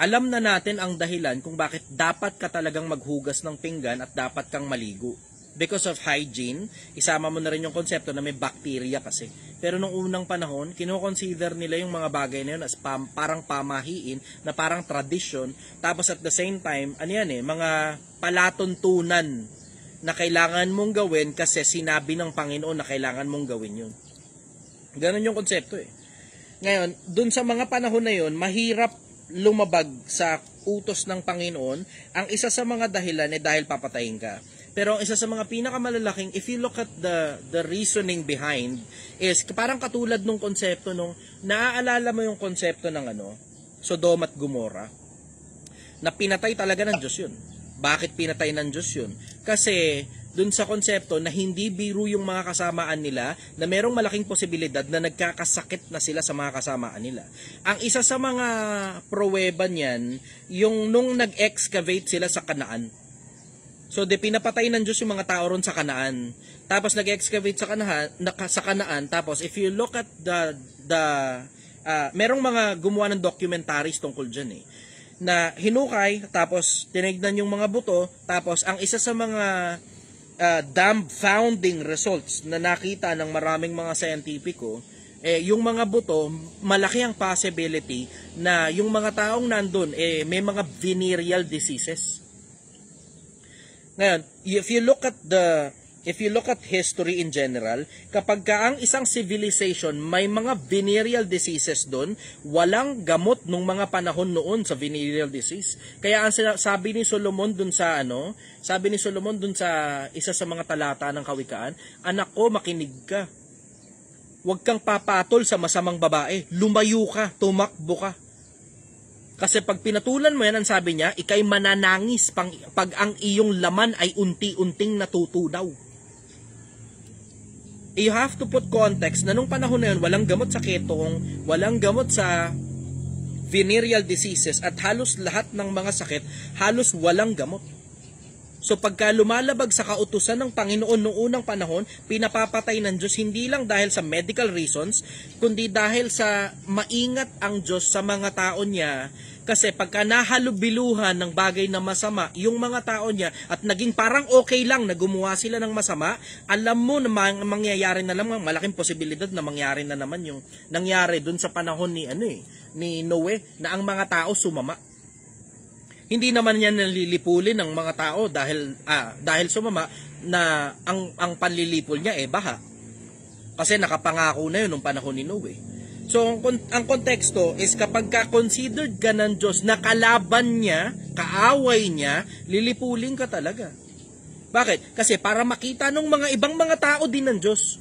alam na natin ang dahilan kung bakit dapat ka talagang maghugas ng pinggan at dapat kang maligo. Because of hygiene, isama mo na rin yung konsepto na may bacteria kasi. Pero nung unang panahon, kino-consider nila yung mga bagay na yun as parang pamahiin, na parang tradition. Tapos at the same time, mga palatuntunan na kailangan mong gawin kasi sinabi ng Panginoon na kailangan mong gawin yun. Ganon yung konsepto Ngayon, dun sa mga panahon na yun, mahirap lumabag sa utos ng Panginoon. Ang isa sa mga dahilan dahil papatayin ka. Pero ang isa sa mga pinakamalalaking, if you look at the reasoning behind, is parang katulad nung konsepto naaalala mo yung konsepto ng Sodom at Gomorrah, na pinatay talaga ng Diyos yun. Bakit pinatay ng Diyos yun? Kasi dun sa konsepto na hindi biro yung mga kasamaan nila, na merong malaking posibilidad na nagkakasakit na sila sa mga kasamaan nila. Ang isa sa mga pruweba niyan, yung nung nag-excavate sila sa Kanaan. So, pinapatay ng Diyos yung mga tao ron sa Kanaan. Tapos, nag-excavate sa Kanaan. Tapos, if you look at merong mga gumawa ng documentaries tungkol dyan na hinukay, tapos tinignan yung mga buto, tapos ang isa sa mga dumbfounding results na nakita ng maraming mga scientifico, yung mga buto, malaki ang possibility na yung mga taong nandun, may mga venereal diseases. Ngayon, if you look at history in general, kapag ang isang civilization may mga venereal diseases doon, walang gamot nung mga panahon noon sa venereal disease. Kaya ang sabi ni Solomon doon sa isa sa mga talata ng Kawikaan, anak ko, makinig ka. Huwag kang papatol sa masamang babae. Lumayo ka, tumakbo ka. Kasi pag pinatulan mo yan, ang sabi niya, ikay mananangis pag ang iyong laman ay unti-unting natutunaw. You have to put context na nung panahon na yun, walang gamot sa ketong, walang gamot sa venereal diseases, at halos lahat ng mga sakit, halos walang gamot. So pagka lumalabag sa kautusan ng Panginoon noong unang panahon, pinapapatay ng Diyos hindi lang dahil sa medical reasons, kundi dahil sa maingat ang Diyos sa mga tao niya. Kasi pagka nahalubiluhan ng bagay na masama, yung mga tao niya, at naging parang okay lang na gumawa sila ng masama, alam mo na mangyayari na naman, malaking posibilidad na mangyari na naman yung nangyari dun sa panahon ni Noe, na ang mga tao sumama. Hindi naman yan nalilipulin ng mga tao dahil sumama na ang panlilipol niya baha. Kasi nakapangako na yun nung panahon ni Noe. So, ang konteksto is kapag ka-considered ka ng Diyos na kalaban niya, kaaway niya, lilipulin ka talaga. Bakit? Kasi para makita ng mga ibang mga tao din ng Diyos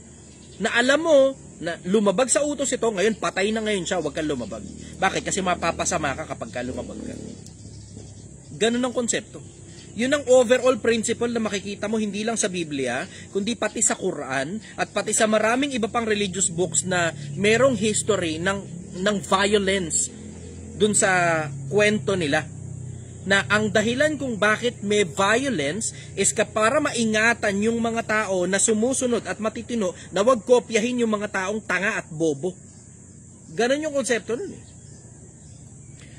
na alam mo na lumabag sa utos ito, ngayon patay na ngayon siya, huwag kang lumabag. Bakit? Kasi mapapasama ka kapag ka lumabag ka. Ganun ang konsepto. Yun ang overall principle na makikita mo hindi lang sa Biblia, kundi pati sa Quran at pati sa maraming iba pang religious books na merong history ng violence dun sa kwento nila. Na ang dahilan kung bakit may violence is para maingatan yung mga tao na sumusunod at matitino na wag kopyahin yung mga taong tanga at bobo. Ganun yung konsepto nun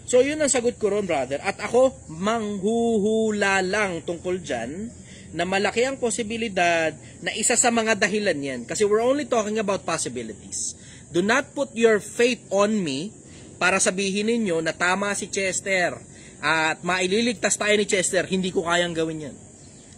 So, yun ang sagot ko ron, brother. At ako, manghuhula lang tungkol dyan na malaki ang posibilidad na isa sa mga dahilan yan. Kasi we're only talking about possibilities. Do not put your faith on me para sabihin ninyo na tama si Chester at maililigtas tayo ni Chester. Hindi ko kayang gawin yan.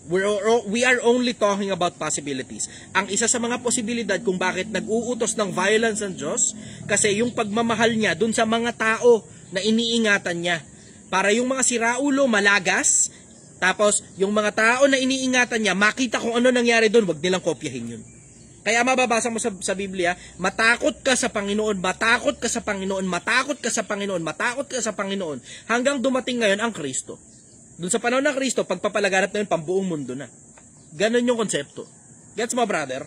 We are only talking about possibilities. Ang isa sa mga posibilidad kung bakit nag-uutos ng violence ang Diyos, kasi yung pagmamahal niya dun sa mga tao na iniingatan niya. Para yung mga siraulo malagas, tapos yung mga tao na iniingatan niya, makita kung ano nangyari doon, wag nilang kopyahin yun. Kaya mababasa mo sa Biblia, matakot ka sa Panginoon, matakot ka sa Panginoon, matakot ka sa Panginoon, matakot ka sa Panginoon, hanggang dumating ngayon ang Kristo. Doon sa panahon ng Kristo, pagpapalaganap na yun, pambuong mundo na. Ganon yung konsepto. Gets mo, brother?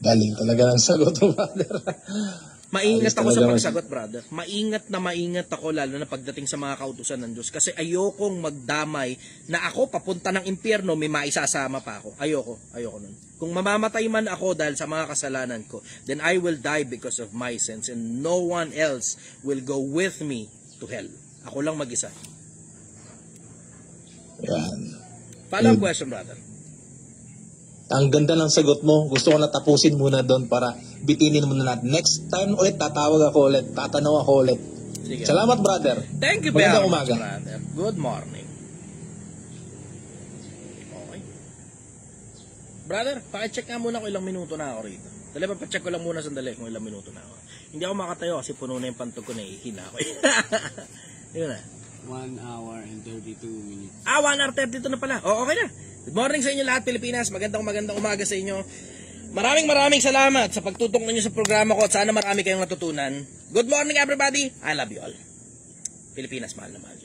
Galing talaga ng sagot mo, brother. Maingat ako sa pagsagot, brother. Maingat ako lalo na pagdating sa mga kautusan ng Diyos. Kasi ayokong magdamay na ako papunta ng impyerno, may maisasama pa ako. Ayoko nun. Kung mamamatay man ako dahil sa mga kasalanan ko, then I will die because of my sins and no one else will go with me to hell. Ako lang mag-isa. Yan. Follow-up question, brother. Ang ganda ng sagot mo. Gusto ko na tapusin muna doon para bitinin mo na natin. Next time ulit, tatawag ako ulit. Tatanaw ako ulit. Sige. Salamat, brother. Thank you very much, umaga. brother. Good morning. Okay. Brother, pakicheck nga muna kung ilang minuto na ako rito. Dali, papacheck ko lang muna sandali kung ilang minuto na ako. Hindi ako makatayo kasi puno na yung pantog ko na ihina ako. Yun na. 1 hour and 32 minutes. 1 hour 32 na pala. Okay na. Good morning sa inyo lahat, Pilipinas. Magandang umaga sa inyo. Maraming salamat sa pagtutok ninyo sa programa ko at sana marami kayong natutunan. Good morning, everybody. I love you all. Pilipinas, mahal na mahal.